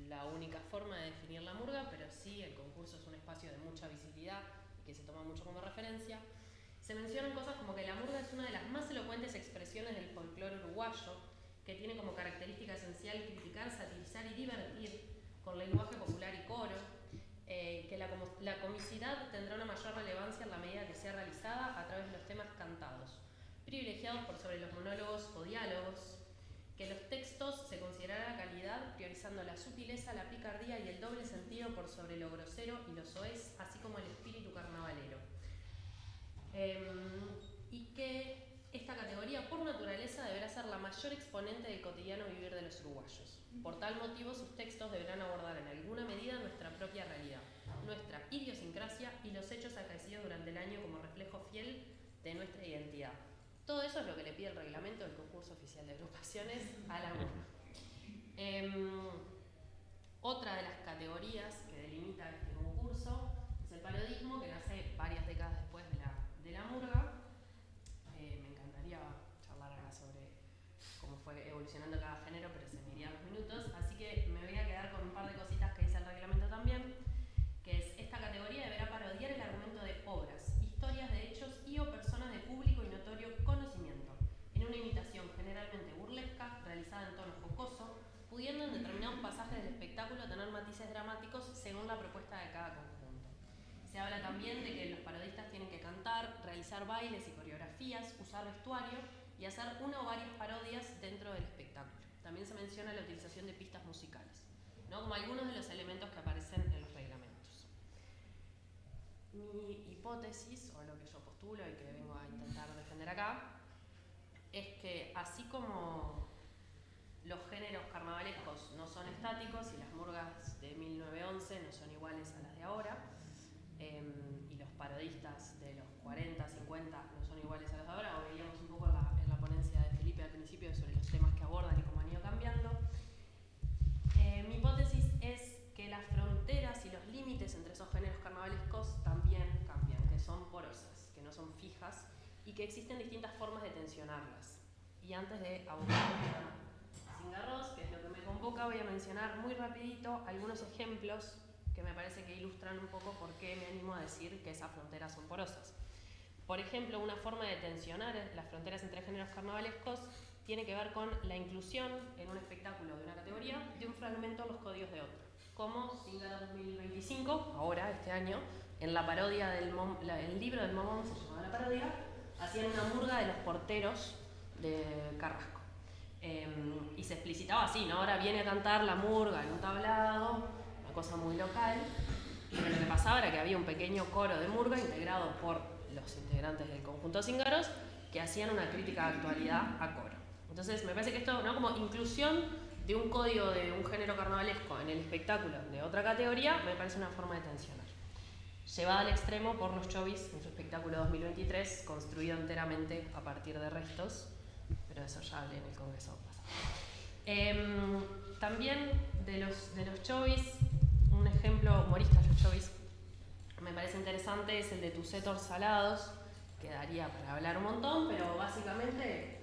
la única forma de definir la murga, pero sí el concurso es un espacio de mucha visibilidad y que se toma mucho como referencia, se mencionan cosas como que la murga es una de las más elocuentes expresiones del folclore uruguayo, que tiene como característica esencial criticar, satirizar y divertir con lenguaje popular y coro, que la comicidad tendrá una mayor relevancia en la medida que sea ser realizada a través de los temas cantados, privilegiados por sobre los monólogos o diálogos, que los textos se considerara calidad, priorizando la sutileza, la picardía y el doble sentido por sobre lo grosero y lo soez, así como el espíritu carnavalero. Y que esta categoría, por naturaleza, deberá ser la mayor exponente del cotidiano vivir de los uruguayos. Por tal motivo, sus textos deberán abordar en alguna medida nuestra propia realidad, nuestra idiosincrasia y los hechos acaecidos durante el año como reflejo fiel de nuestra identidad. Todo eso es lo que le pide el reglamento del concurso oficial de agrupaciones a la murga. Otra de las categorías que delimita este concurso es el parodismo, que nace varias décadas después de la murga. Me encantaría charlar acá sobre cómo fue evolucionando cada género, pero se me irían los minutos, así que me voy a quedar con un par de cositas que dice el reglamento también, que es: esta categoría deberá parodiar el argumento de obras, historias de hechos y o personas de público y notorio conocimiento, en una imitación generalmente burlesca, realizada en tono jocoso, pudiendo en determinados pasajes del espectáculo tener matices dramáticos según la propuesta de cada conjunto. Se habla también de que los parodistas tienen que cantar, realizar bailes y coreografías, usar vestuario y hacer una o varias parodias dentro del espectáculo. También se menciona la utilización de pistas musicales, ¿no?, como algunos de los elementos que aparecen en los reglamentos. Mi hipótesis, o lo que yo postulo y que vengo a intentar defender acá, es que así como los géneros carnavalescos no son estáticos y las murgas de 1911 no son iguales a las de ahora, y los parodistas de los 40, 50 no son iguales a las de ahora, o veíamos un poco en la ponencia de Felipe al principio sobre los temas que abordan y cómo han ido cambiando. Mi hipótesis es que las fronteras y los límites entre esos géneros carnavalescos también cambian, que son porosas, que no son fijas y que existen distintas formas de tensionarlas. Y antes de abordar a Cingarros, que es lo que me convoca, voy a mencionar muy rapidito algunos ejemplos que me parece que ilustran un poco por qué me animo a decir que esas fronteras son porosas. Por ejemplo, una forma de tensionar las fronteras entre géneros carnavalescos tiene que ver con la inclusión en un espectáculo de una categoría de un fragmento en los códigos de otra, como Cingarros 2025, ahora, este año, en la parodia del libro del Momón, se llamaba la parodia, hacían una murga de los porteros de Carrasco. Y se explicitaba así, ¿no? Ahora viene a cantar la murga en un tablado, una cosa muy local, pero lo que pasaba era que había un pequeño coro de murga integrado por los integrantes del conjunto Cingarros que hacían una crítica de actualidad a coro. Entonces me parece que esto, ¿no?, como inclusión de un código de un género carnavalesco en el espectáculo de otra categoría, me parece una forma de tensionar. Llevada al extremo por los Chovis en su espectáculo 2023, construido enteramente a partir de restos, pero de eso ya hablé en el congreso pasado. También de los Chovis, un ejemplo humorista de los Chovis me parece interesante es el de Tucetor Salados, que daría para hablar un montón, pero básicamente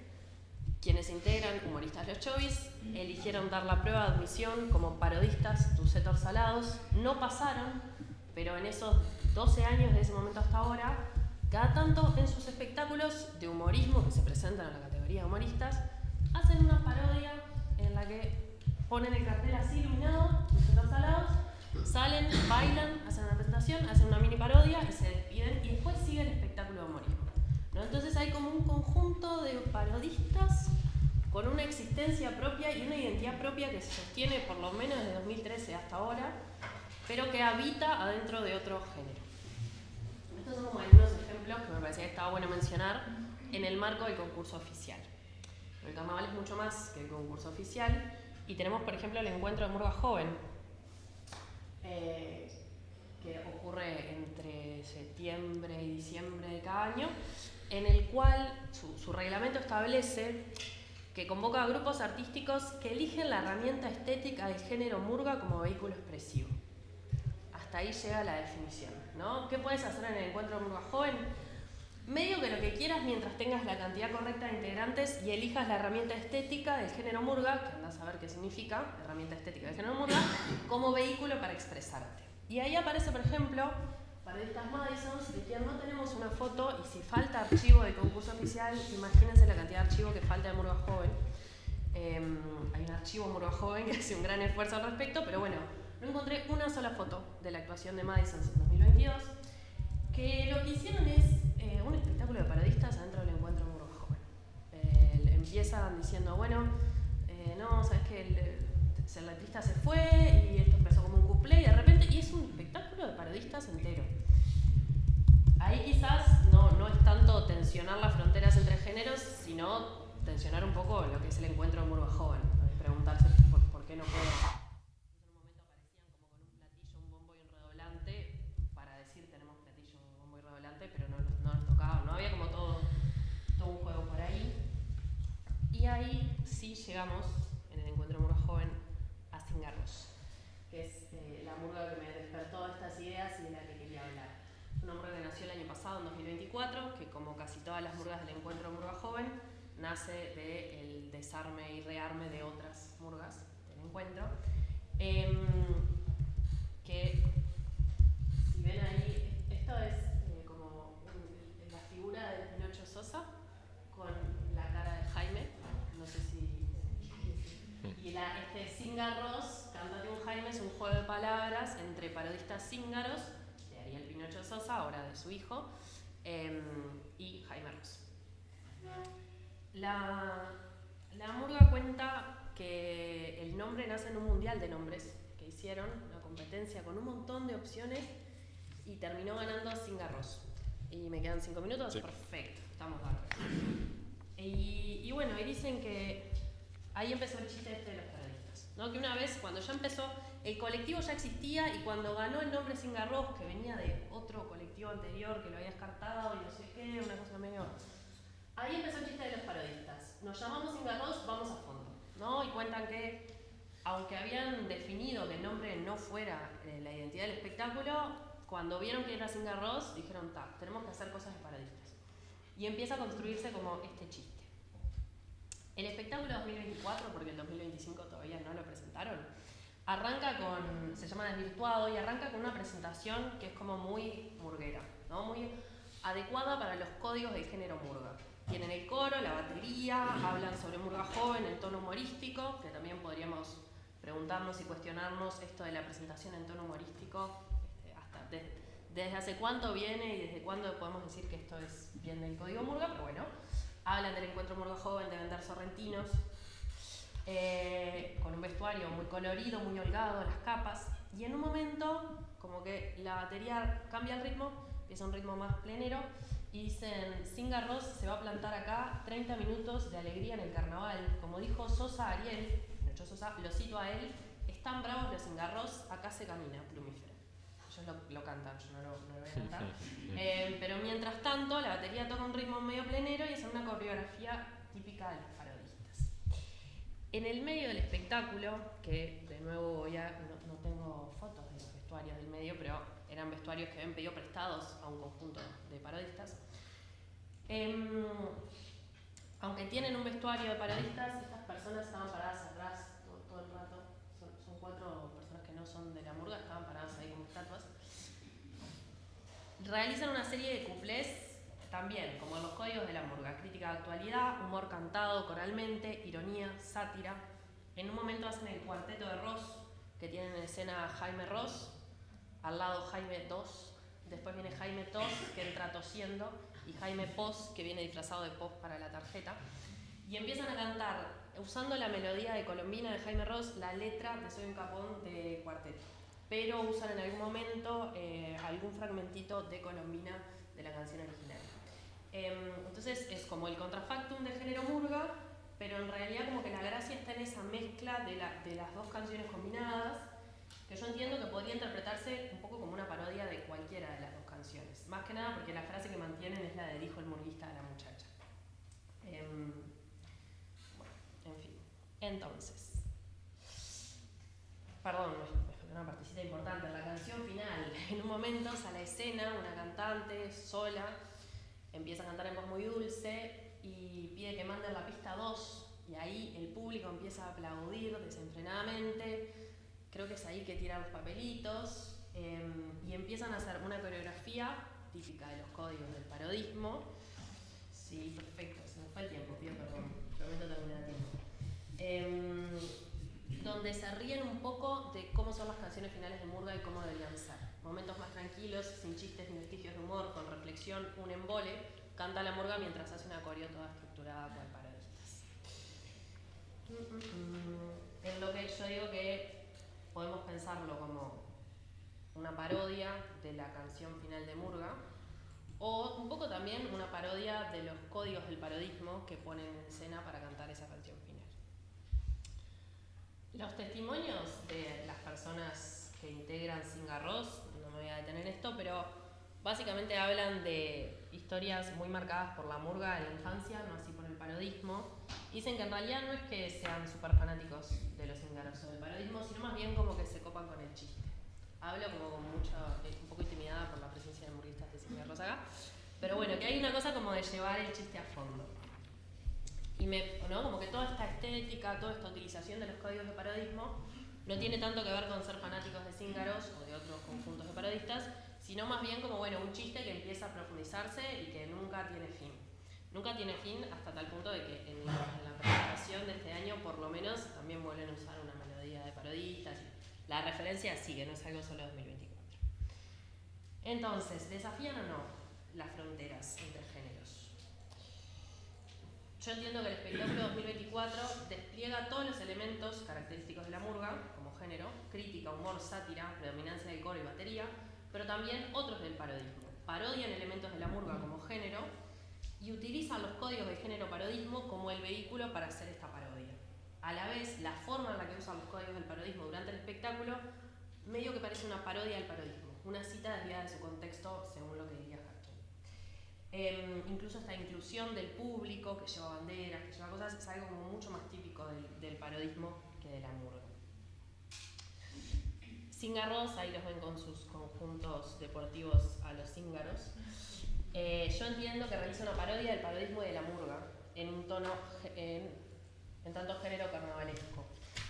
quienes integran humoristas los Chovis eligieron dar la prueba de admisión como parodistas Tucetor Salados, no pasaron, pero en esos 12 años de ese momento hasta ahora, cada tanto en sus espectáculos de humorismo que se presentan en la categoría de humoristas, hacen una parodia en la que ponen el cartel así iluminado, Tucetor Salados, salen, bailan, hacen una presentación, hacen una mini parodia y se despiden y después sigue el espectáculo de humorismo, ¿no? Entonces hay como un conjunto de parodistas con una existencia propia y una identidad propia que se sostiene por lo menos desde 2013 hasta ahora, pero que habita adentro de otro género. Estos son como algunos ejemplos que me parecía que estaba bueno mencionar en el marco del concurso oficial. El carnaval es mucho más que el concurso oficial y tenemos, por ejemplo, el encuentro de Murga Joven, que ocurre entre septiembre y diciembre de cada año, en el cual su reglamento establece que convoca a grupos artísticos que eligen la herramienta estética del género murga como vehículo expresivo. Hasta ahí llega la definición, ¿no? ¿Qué puedes hacer en el encuentro de Murga Joven? Medio que lo que quieras mientras tengas la cantidad correcta de integrantes y elijas la herramienta estética del género murga, que andás a ver qué significa, herramienta estética del género murga, como vehículo para expresarte. Y ahí aparece, por ejemplo, parodistas Madisons, de quien no tenemos una foto, y si falta archivo de concurso oficial, imagínense la cantidad de archivo que falta de Murga Joven. Hay un archivo Murga Joven que hace un gran esfuerzo al respecto, pero bueno, no encontré una sola foto de la actuación de Madisons en 2022, que lo que hicieron es un espectáculo de parodistas adentro del encuentro Murga Joven. Empiezan diciendo, bueno, no, sabes que el letrista se fue y esto empezó como un cuplé y de repente, y es un espectáculo de parodistas entero. Ahí quizás no es tanto tensionar las fronteras entre géneros, sino tensionar un poco lo que es el encuentro Murga Joven. Preguntarse por qué no puedo. En un momento aparecían como con un platillo, un bombo y un redoblante para decir tenemos platillo, bombo y redoblante, pero no nos tocaba, no había como todo un juego por ahí. Y ahí sí llegamos, en el encuentro Murga Joven, a Cingarros, que es la murga que me despertó estas ideas y de la que quería hablar. Una murga que nació el año pasado, en 2024, que como casi todas las murgas del encuentro Murga Joven, nace del desarme y rearme de otras murgas del encuentro. Que, si ven ahí, esto es como la figura de Pinocho Sosa con la cara de Jaime, no sé si... Y Cíngaros, Cántate un Jaime, es un juego de palabras entre parodistas cíngaros, de Ariel Pinocho Sosa, ahora de su hijo, y Jaime Ross. La murga cuenta que el nombre nace en un mundial de nombres que hicieron, una competencia con un montón de opciones y terminó ganando Cíngaros. Y me quedan 5 minutos, sí. Perfecto, estamos bárbaros. Y bueno, y dicen que ahí empezó el chiste de los parodistas, ¿no? Que una vez, cuando ya empezó, el colectivo ya existía y cuando ganó el nombre Cíngaros, que venía de otro colectivo anterior que lo había descartado y no sé qué, una cosa medio... Ahí empezó el chiste de los parodistas. Nos llamamos Cíngaros, vamos a fondo, ¿no? Y cuentan que, aunque habían definido que el nombre no fuera la identidad del espectáculo, cuando vieron que era Cíngaros, dijeron, tenemos que hacer cosas de parodistas. Y empieza a construirse como este chiste. El espectáculo 2024, porque el 2025 todavía no lo presentaron, arranca con, se llama Desvirtuado, y arranca con una presentación que es como muy murguera, ¿no? Muy adecuada para los códigos del género murga. Tienen el coro, la batería, hablan sobre Murga Joven en tono humorístico, que también podríamos preguntarnos y cuestionarnos esto de la presentación en tono humorístico, hasta desde hace cuánto viene y desde cuándo podemos decir que esto es bien del código murga, pero bueno. Hablan del encuentro Murga Joven de vender sorrentinos, con un vestuario muy colorido, muy holgado, las capas, y en un momento como que la batería cambia el ritmo, empieza un ritmo más plenero, y dicen, Cíngaros se va a plantar acá 30 minutos de alegría en el carnaval. Como dijo Sosa Ariel, Pinocho Sosa, lo cito a él, están bravos los Cíngaros, acá se camina, plumífero. Ellos lo cantan, yo no lo voy a cantar. Pero mientras tanto, la batería toca un ritmo medio plenero y es una coreografía típica de los parodistas. En el medio del espectáculo, que de nuevo no tengo fotos de los vestuarios del medio, pero eran vestuarios que habían pedido prestados a un conjunto de parodistas. Aunque tienen un vestuario de parodistas, estas personas estaban paradas atrás todo el rato. Son 4 personas que no son de la murga, estaban paradas ahí como estatuas. Realizan una serie de cuplés también, como en los códigos de la murga: crítica de actualidad, humor cantado coralmente, ironía, sátira. En un momento hacen el cuarteto de Ross, que tienen en escena a Jaime Ross, al lado Jaime Dos, después viene Jaime Tos, que entra tosiendo, y Jaime Pos, que viene disfrazado de Pos para la tarjeta, y empiezan a cantar, usando la melodía de Colombina de Jaime Ross, la letra de Soy un Capón de Cuarteto, pero usan en algún momento algún fragmentito de Colombina de la canción original. Entonces es como el contrafactum de género murga, pero en realidad como que la gracia está en esa mezcla de las dos canciones combinadas, que yo entiendo que podría interpretarse un poco como una parodia de cualquiera de las dos canciones. Más que nada porque la frase que mantienen es la de dijo el murguista a la muchacha. Bueno, en fin. Entonces, perdón, una partecita importante. En la canción final, en un momento sale a escena una cantante sola, empieza a cantar en voz muy dulce y pide que manden la pista 2, y ahí el público empieza a aplaudir desenfrenadamente. Creo que es ahí que tiran los papelitos y empiezan a hacer una coreografía típica de los códigos del parodismo. Sí, perfecto, se me fue el tiempo, pido perdón, prometo terminar a tiempo. Donde se ríen un poco de cómo son las canciones finales de murga y cómo deberían ser. Momentos más tranquilos, sin chistes ni vestigios de humor, con reflexión, un embole. canta la murga mientras hace una coreo toda estructurada cual parodistas. Es lo que yo digo que podemos pensarlo como una parodia de la canción final de Murga, o un poco también una parodia de los códigos del parodismo que ponen en escena para cantar esa canción final. Los testimonios de las personas que integran Cingarroz, no me voy a detener en esto, pero básicamente hablan de historias muy marcadas por la murga en la infancia, no así por el parodismo. Dicen que en realidad no es que sean súper fanáticos de los Cingarroz o del parodismo, sino más bien como que se copan con el chiste. Hablo como con un poco intimidada por la presencia de murguistas de Cingarroz acá, pero bueno, que hay una cosa como de llevar el chiste a fondo. Y ¿no? Como que toda esta estética, toda esta utilización de los códigos de parodismo no tiene tanto que ver con ser fanáticos de Cingarroz o de otros conjuntos de parodistas, sino más bien como bueno, un chiste que empieza a profundizarse y que nunca tiene fin. Nunca tiene fin hasta tal punto de que en la presentación de este año por lo menos también vuelven a usar una melodía de parodistas. La referencia sigue, no es algo solo de 2024. Entonces, ¿desafían o no las fronteras entre géneros? Yo entiendo que el espectáculo 2024 despliega todos los elementos característicos de la murga, como género, crítica, humor, sátira, predominancia del coro y batería, pero también otros del parodismo. Parodian elementos de la murga como género y utilizan los códigos de género parodismo como el vehículo para hacer esta parodia. A la vez, la forma en la que usan los códigos del parodismo durante el espectáculo medio que parece una parodia del parodismo, una cita desviada de su contexto según lo que diría Hartung. Incluso esta inclusión del público que lleva banderas, que lleva cosas, es algo como mucho más típico del parodismo que de la murga. Cingarroz, ahí los ven con sus conjuntos deportivos a los cíngaros. Yo entiendo que realiza una parodia del parodismo y de la murga en un tono, en tanto género carnavalesco.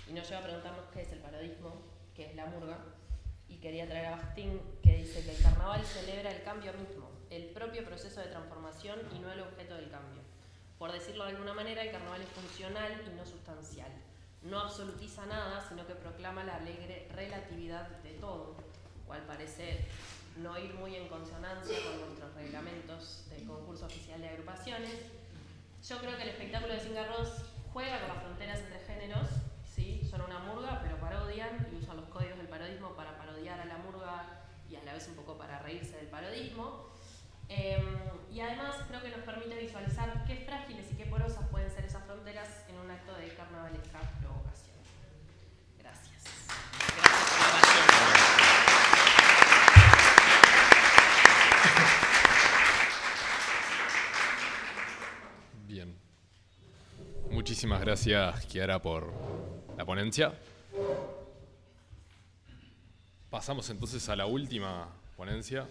Y nos lleva a preguntarnos qué es el parodismo, qué es la murga. Y quería traer a Bastín, que dice que el carnaval celebra el cambio mismo, el propio proceso de transformación y no el objeto del cambio. Por decirlo de alguna manera, el carnaval es funcional y no sustancial. No absolutiza nada, sino que proclama la alegre relatividad de todo, cual parece no ir muy en consonancia con nuestros reglamentos del concurso oficial de agrupaciones. Yo creo que el espectáculo de Cingarroz juega con las fronteras entre géneros, ¿sí? Son una murga, pero parodian y usan los códigos del parodismo para parodiar a la murga y a la vez un poco para reírse del parodismo. Y además creo que nos permite visualizar qué frágiles y qué porosas pueden ser esas fronteras en un acto de carnavalesca provocación. Gracias. Bien. Muchísimas gracias, Kiara, por la ponencia. Pasamos entonces a la última ponencia.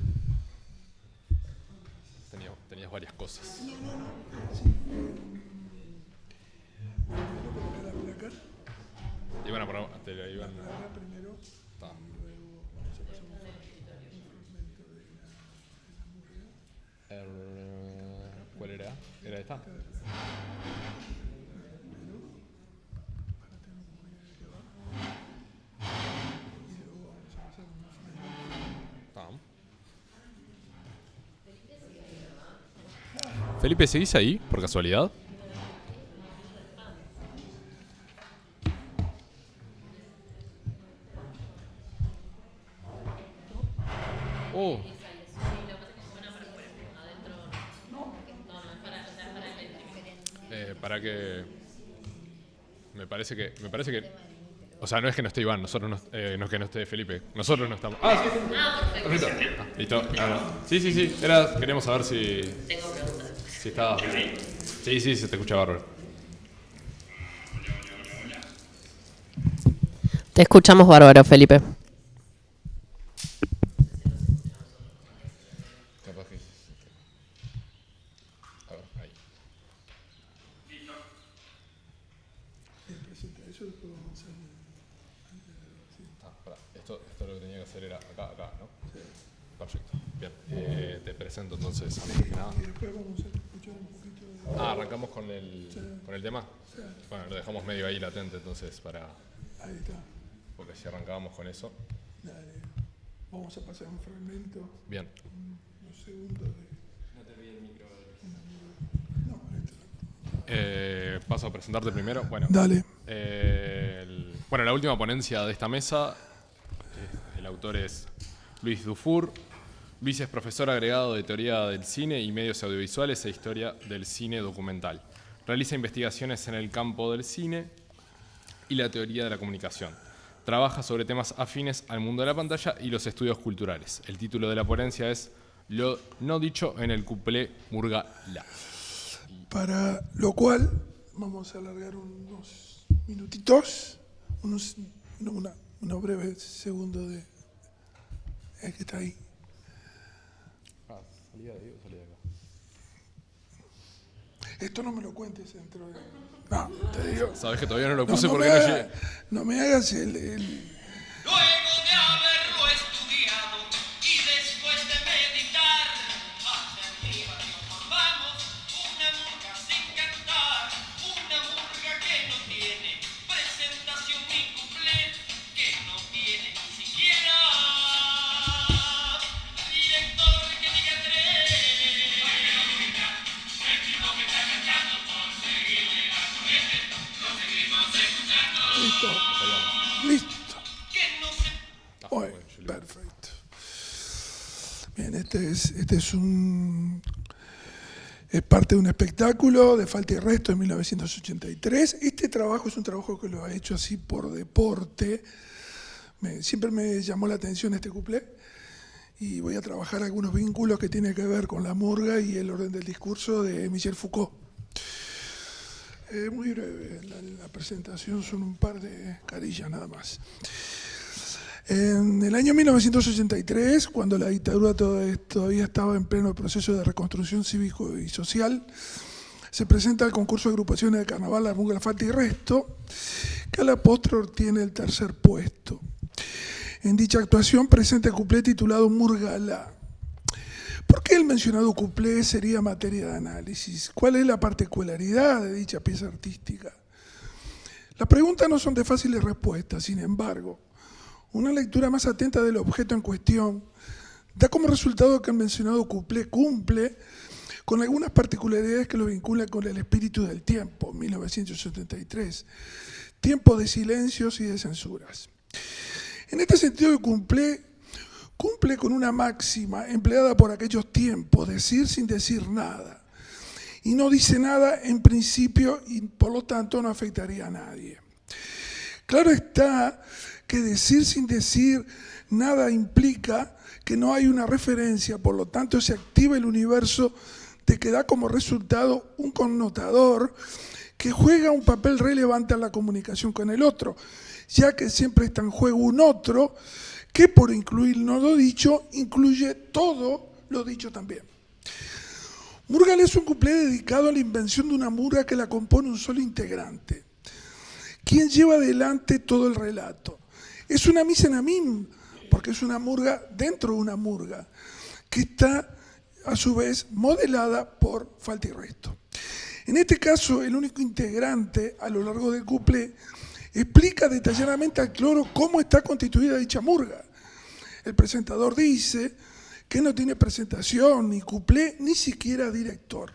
Tenías varias cosas. Te iban a poner, te la iban a... primero Está. y luego vamos a pasar un fragmento de la murga. ¿Cuál era? ¿Era esta? Felipe, ¿seguís ahí, por casualidad? Oh. Para que... Me parece que... O sea, no es que no esté Iván, nosotros no es que no esté Felipe. Nosotros no estamos... Ah, sí. Perfecto. Listo. Sí. Queríamos saber si... Tengo preguntas. Si estaba... Sí, se te escucha bárbaro. Te escuchamos bárbaro, Felipe. Capaz que... A ver, ahí. Eso después vamos a hacer. Pará. Esto lo que tenía que hacer era acá, ¿no? Sí. Perfecto. Bien. Te presento entonces, antes que nada. Y después vamos a escuchar un poquito de... Arrancamos con el tema. Sí. Bueno, lo dejamos medio ahí latente entonces para... Ahí está. Porque si arrancábamos con eso. Dale. Vamos a pasar un fragmento, Bien. unos segundos de... No te olvides el micro. Paso a presentarte primero. Bueno, Dale. Bueno, la última ponencia de esta mesa, el autor es Luis Dufour. Luis es profesor agregado de Teoría del Cine y Medios Audiovisuales e Historia del Cine Documental. Realiza investigaciones en el campo del cine y la teoría de la comunicación. Trabaja sobre temas afines al mundo de la pantalla y los estudios culturales. El título de la ponencia es Lo no dicho en el cuplé Murga La. Para lo cual vamos a alargar unos minutitos, unos breves segundos de el que está ahí. ¿Salía de ahí o salía de acá? Esto no me lo cuentes dentro de... No, te digo. Sabes que todavía no lo puse No porque me no hagas- llegué. No me hagas el... Luego de haberlo estudiado y después de meditar, hacia arriba nos vamos, una murga sin cantar, una murga que no tiene presentación ni cuplé, que no tiene ni siquiera director que diga tres. El tipo que está cantando por seguirle la corriente, lo seguimos escuchando. Listo. Que no se Muy bien, perfecto. Bien, es parte de un espectáculo de Falta y Resto de 1983. Este trabajo es un trabajo que lo ha hecho así por deporte. Siempre me llamó la atención este cuplé y voy a trabajar algunos vínculos que tienen que ver con la murga y el orden del discurso de Michel Foucault. Muy breve, la presentación son un par de carillas nada más. En el año 1983, cuando la dictadura todavía estaba en pleno proceso de reconstrucción cívico y social, se presenta el concurso de agrupaciones de carnaval La Murga, Falta y Resto, que a la postre obtiene el tercer puesto. En dicha actuación presenta el cuplé titulado Murgalá. ¿Por qué el mencionado cuplé sería materia de análisis? ¿Cuál es la particularidad de dicha pieza artística? Las preguntas no son de fáciles respuestas, sin embargo, una lectura más atenta del objeto en cuestión da como resultado que el mencionado cuplé cumple con algunas particularidades que lo vinculan con el espíritu del tiempo, 1973, tiempo de silencios y de censuras. En este sentido, el cuplé cumple con una máxima empleada por aquellos tiempos, decir sin decir nada. Y no dice nada en principio y por lo tanto no afectaría a nadie. Claro está que decir sin decir nada implica que no hay una referencia, por lo tanto se activa el universo de que da como resultado un connotador que juega un papel relevante en la comunicación con el otro, ya que siempre está en juego un otro que por incluir no lo dicho, incluye todo lo dicho también. Murgal es un cuplé dedicado a la invención de una murga que la compone un solo integrante, quien lleva adelante todo el relato. Es una mise en amim, porque es una murga dentro de una murga, que está a su vez modelada por Falta y Resto. En este caso, el único integrante a lo largo del cuplé explica detalladamente al cloro cómo está constituida dicha murga. El presentador dice que no tiene presentación, ni cuplé, ni siquiera director.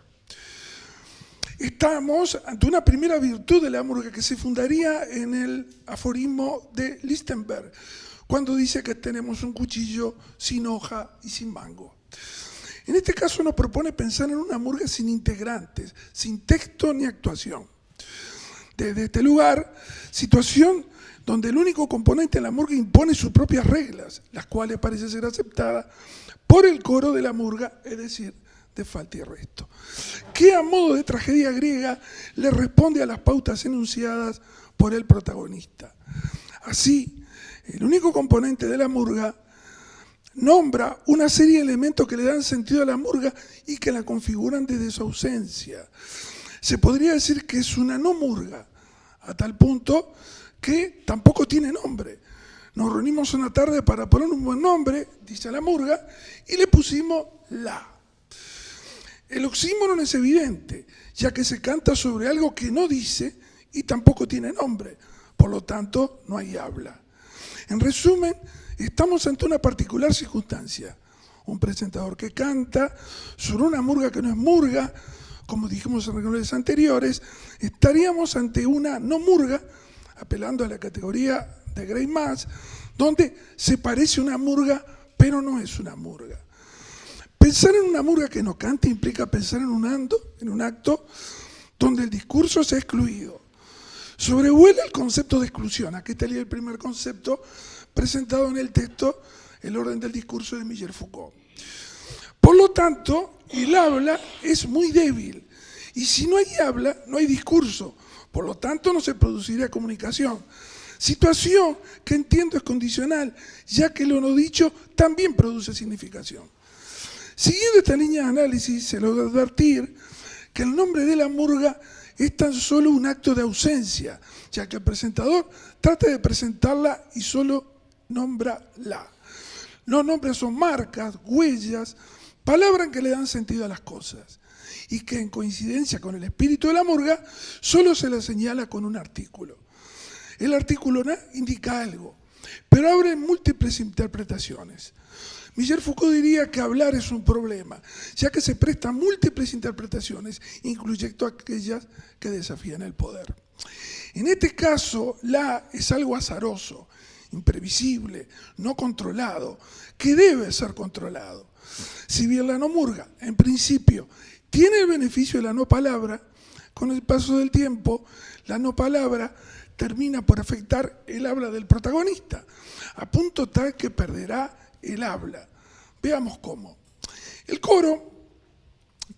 Estamos ante una primera virtud de la murga que se fundaría en el aforismo de Lichtenberg, cuando dice que tenemos un cuchillo sin hoja y sin mango. En este caso nos propone pensar en una murga sin integrantes, sin texto ni actuación. Desde este lugar, situación donde el único componente de la murga impone sus propias reglas, las cuales parecen ser aceptadas por el coro de la murga, es decir, de Falta y Resto, que a modo de tragedia griega le responde a las pautas enunciadas por el protagonista. Así, el único componente de la murga nombra una serie de elementos que le dan sentido a la murga y que la configuran desde su ausencia. Se podría decir que es una no murga, a tal punto que tampoco tiene nombre. Nos reunimos una tarde para poner un buen nombre, dice la murga, y le pusimos La. El oxímoron es evidente, ya que se canta sobre algo que no dice y tampoco tiene nombre, por lo tanto no hay habla. En resumen, estamos ante una particular circunstancia, un presentador que canta sobre una murga que no es murga, como dijimos en reuniones anteriores, estaríamos ante una no murga, apelando a la categoría de Gray Mass, donde se parece una murga, pero no es una murga. Pensar en una murga que no cante implica pensar en un acto donde el discurso se ha excluido. Sobrevuela el concepto de exclusión. Aquí estaría el primer concepto presentado en el texto, El orden del discurso de Michel Foucault. Por lo tanto, el habla es muy débil. Y si no hay habla, no hay discurso. Por lo tanto, no se produciría comunicación. Situación que entiendo es condicional, ya que lo no dicho también produce significación. Siguiendo esta línea de análisis, se logra advertir que el nombre de la murga es tan solo un acto de ausencia, ya que el presentador trata de presentarla y solo nombra la. Los nombres son marcas, huellas, palabras que le dan sentido a las cosas, y que en coincidencia con el espíritu de la murga, solo se la señala con un artículo. El artículo na indica algo, pero abre múltiples interpretaciones. Michel Foucault diría que hablar es un problema, ya que se prestan múltiples interpretaciones, incluyendo aquellas que desafían el poder. En este caso, la es algo azaroso, imprevisible, no controlado, que debe ser controlado. Si bien la no murga, en principio, tiene el beneficio de la no palabra, con el paso del tiempo, la no palabra termina por afectar el habla del protagonista, a punto tal que perderá el habla. Veamos cómo. El coro,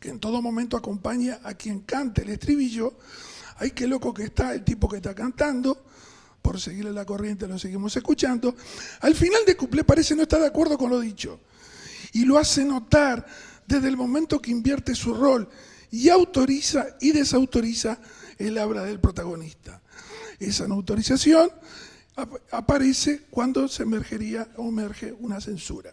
que en todo momento acompaña a quien canta el estribillo, ¡ay, qué loco que está el tipo que está cantando! Por seguirle la corriente lo seguimos escuchando. Al final del cuplé parece no estar de acuerdo con lo dicho, y lo hace notar desde el momento que invierte su rol y autoriza y desautoriza el habla del protagonista. Esa no autorización aparece cuando se emerge una censura.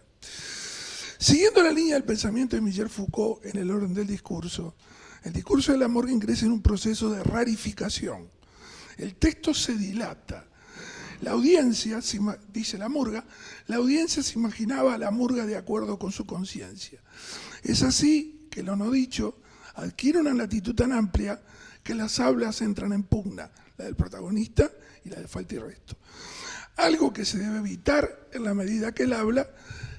Siguiendo la línea del pensamiento de Michel Foucault en el orden del discurso, el discurso de la murga ingresa en un proceso de rarificación. El texto se dilata. La audiencia, dice la murga, la audiencia se imaginaba a la murga de acuerdo con su conciencia. Es así que lo no dicho adquiere una latitud tan amplia que las hablas entran en pugna, la del protagonista y la de falta y resto. Algo que se debe evitar en la medida que el habla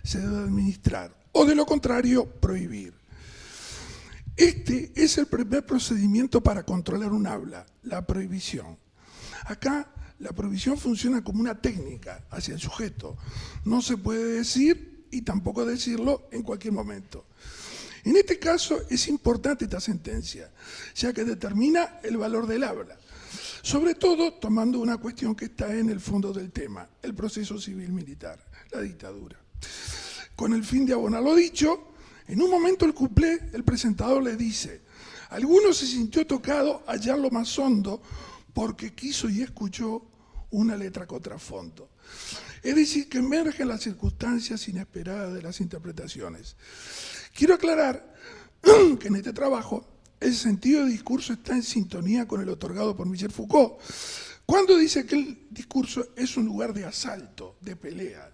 se debe administrar, o de lo contrario, prohibir. Este es el primer procedimiento para controlar un habla, la prohibición. Acá la prohibición funciona como una técnica hacia el sujeto. No se puede decir y tampoco decirlo en cualquier momento. En este caso es importante esta sentencia, ya que determina el valor del habla, sobre todo tomando una cuestión que está en el fondo del tema, el proceso civil militar, la dictadura. Con el fin de abonar lo dicho, en un momento el cuplé, el presentador le dice: alguno se sintió tocado a hallarlo más hondo porque quiso y escuchó una letra contrafondo. Es decir, que emergen las circunstancias inesperadas de las interpretaciones. Quiero aclarar que en este trabajo el sentido de discurso está en sintonía con el otorgado por Michel Foucault, cuando dice que el discurso es un lugar de asalto, de pelea.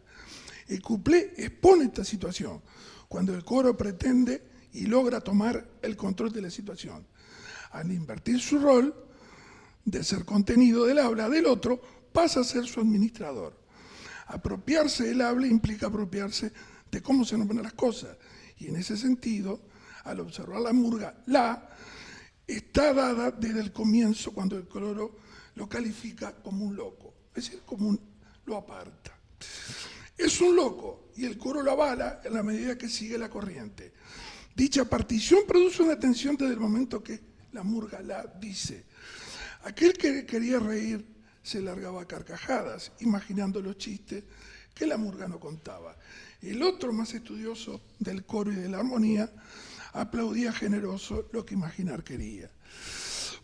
El cuplé expone esta situación, cuando el coro pretende y logra tomar el control de la situación. Al invertir su rol de ser contenido del habla del otro, pasa a ser su administrador. Apropiarse del habla implica apropiarse de cómo se nombran las cosas, y en ese sentido, al observar la murga, la está dada desde el comienzo, cuando el coro lo califica como un loco, es decir, lo aparta. Es un loco, y el coro lo avala en la medida que sigue la corriente. Dicha partición produce una tensión desde el momento que la murga la dice. Aquel que quería reír se largaba a carcajadas, imaginando los chistes que la murga no contaba. El otro, más estudioso del coro y de la armonía, aplaudía generoso lo que imaginar quería.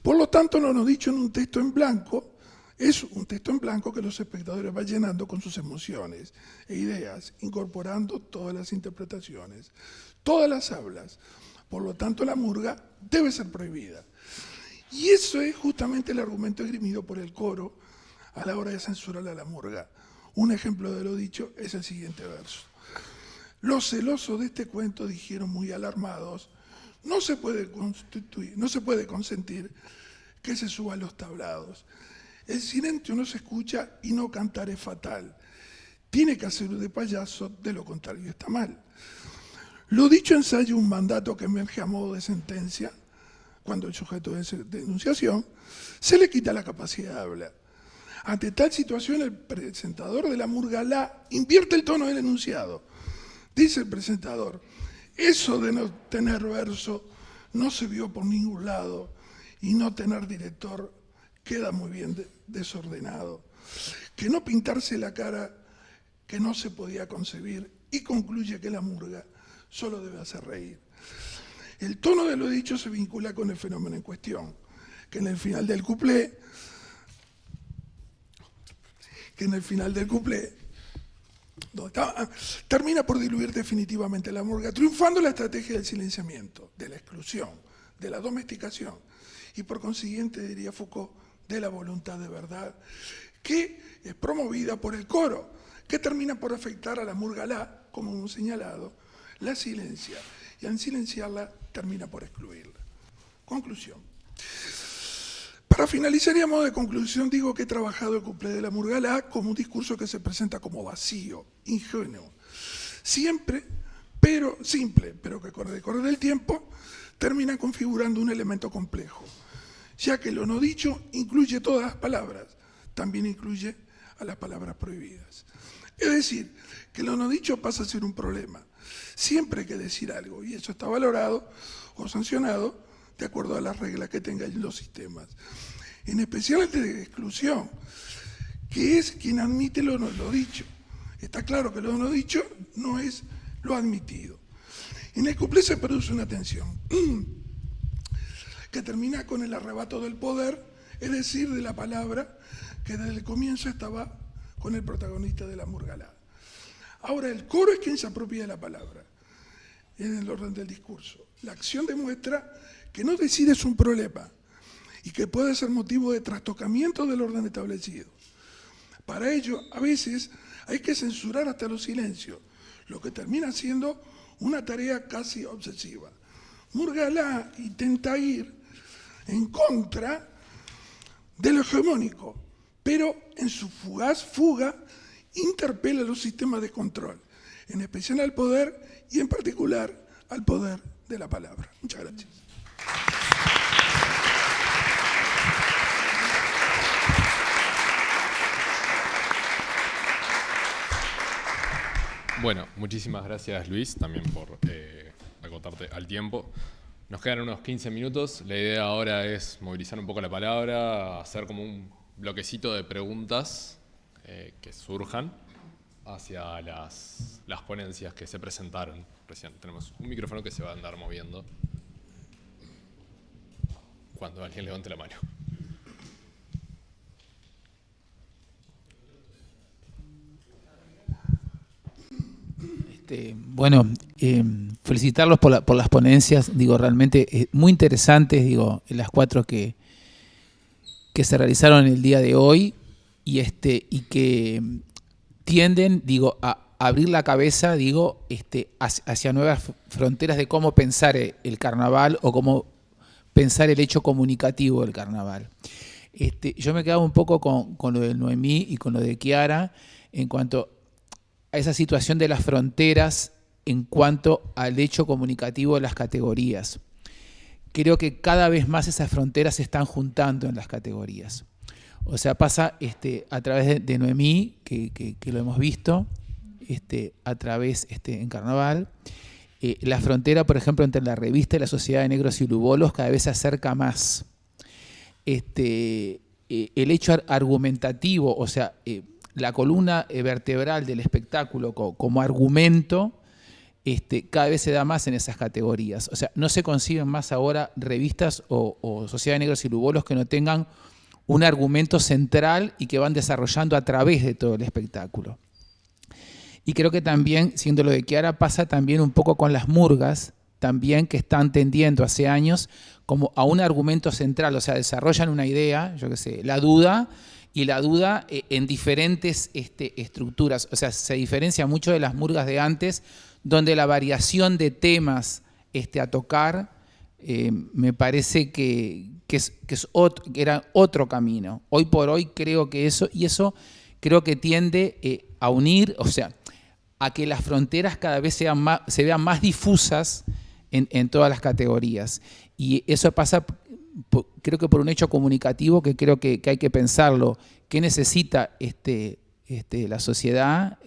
Por lo tanto, lo no dicho en un texto en blanco es un texto en blanco que los espectadores van llenando con sus emociones e ideas, incorporando todas las interpretaciones, todas las hablas. Por lo tanto, la murga debe ser prohibida. Y eso es justamente el argumento esgrimido por el coro a la hora de censurar a la murga. Un ejemplo de lo dicho es el siguiente verso. Los celosos de este cuento dijeron muy alarmados: no se puede consentir que se suba a los tablados. El silencio no se escucha y no cantar es fatal. Tiene que hacer de payaso, de lo contrario está mal. Lo dicho ensaya un mandato que emerge a modo de sentencia, cuando el sujeto de denunciación se le quita la capacidad de hablar. Ante tal situación, el presentador de la murga invierte el tono del enunciado. Dice el presentador: eso de no tener verso no se vio por ningún lado, y no tener director queda muy bien desordenado. Que no pintarse la cara que no se podía concebir, y concluye que la murga solo debe hacer reír. El tono de lo dicho se vincula con el fenómeno en cuestión, que en el final del cuplé termina por diluir definitivamente la murga, triunfando la estrategia del silenciamiento, de la exclusión, de la domesticación y, por consiguiente, diría Foucault, de la voluntad de verdad, que es promovida por el coro, que termina por afectar a la murga como hemos señalado, la silencia, y al silenciarla termina por excluirla. Conclusión. Para finalizar y a modo de conclusión, digo que he trabajado el cuplé de la murga como un discurso que se presenta como vacío, ingenuo, simple, pero que con el decorrer del tiempo termina configurando un elemento complejo, ya que lo no dicho incluye todas las palabras, también incluye a las palabras prohibidas. Es decir, que lo no dicho pasa a ser un problema. Siempre hay que decir algo, y eso está valorado o sancionado de acuerdo a las reglas que tengan los sistemas. En especial el de exclusión, que es quien admite lo no dicho. Está claro que lo no dicho no es lo admitido. En el cuplé se produce una tensión que termina con el arrebato del poder, es decir, de la palabra que desde el comienzo estaba con el protagonista de la murga. Ahora, el coro es quien se apropia de la palabra en el orden del discurso. La acción demuestra que no decir es un problema y que puede ser motivo de trastocamiento del orden establecido. Para ello, a veces hay que censurar hasta los silencios, lo que termina siendo una tarea casi obsesiva. Murga intenta ir en contra de lo hegemónico, pero en su fugaz fuga interpela los sistemas de control, en especial al poder y en particular al poder de la palabra. Muchas gracias. Bueno, muchísimas gracias, Luis, también por acotarte al tiempo. Nos quedan unos 15 minutos. La idea ahora es movilizar un poco la palabra, hacer como un bloquecito de preguntas que surjan hacia las ponencias que se presentaron recién. Tenemos un micrófono que se va a andar moviendo cuando alguien levante la mano. Bueno, felicitarlos por las ponencias, digo, realmente muy interesantes, digo, las 4 que se realizaron el día de hoy y que tienden, digo, a abrir la cabeza, digo, hacia nuevas fronteras de cómo pensar el carnaval o cómo pensar el hecho comunicativo del carnaval. Yo me quedaba un poco con lo de Noemí y con lo de Chiara en cuanto a esa situación de las fronteras en cuanto al hecho comunicativo de las categorías. Creo que cada vez más esas fronteras se están juntando en las categorías. O sea, pasa a través de Noemí, que lo hemos visto, a través en Carnaval. La frontera, por ejemplo, entre la revista y la Sociedad de Negros y Lubolos cada vez se acerca más. El hecho argumentativo, o sea, la columna vertebral del espectáculo como argumento, cada vez se da más en esas categorías. O sea, no se conciben más ahora revistas o Sociedad de Negros y Lubolos que no tengan un argumento central y que van desarrollando a través de todo el espectáculo. Y creo que también, siendo lo de Chiara, pasa también un poco con las murgas, también que están tendiendo hace años como a un argumento central, o sea, desarrollan una idea, yo qué sé, la duda, y la duda en diferentes estructuras. O sea, se diferencia mucho de las murgas de antes, donde la variación de temas a tocar me parece que era otro camino. Hoy por hoy creo que eso creo que tiende a unir, o sea, a que las fronteras cada vez se vean más difusas en todas las categorías. Y eso pasa, creo que por un hecho comunicativo que creo que hay que pensarlo. ¿Qué necesita la sociedad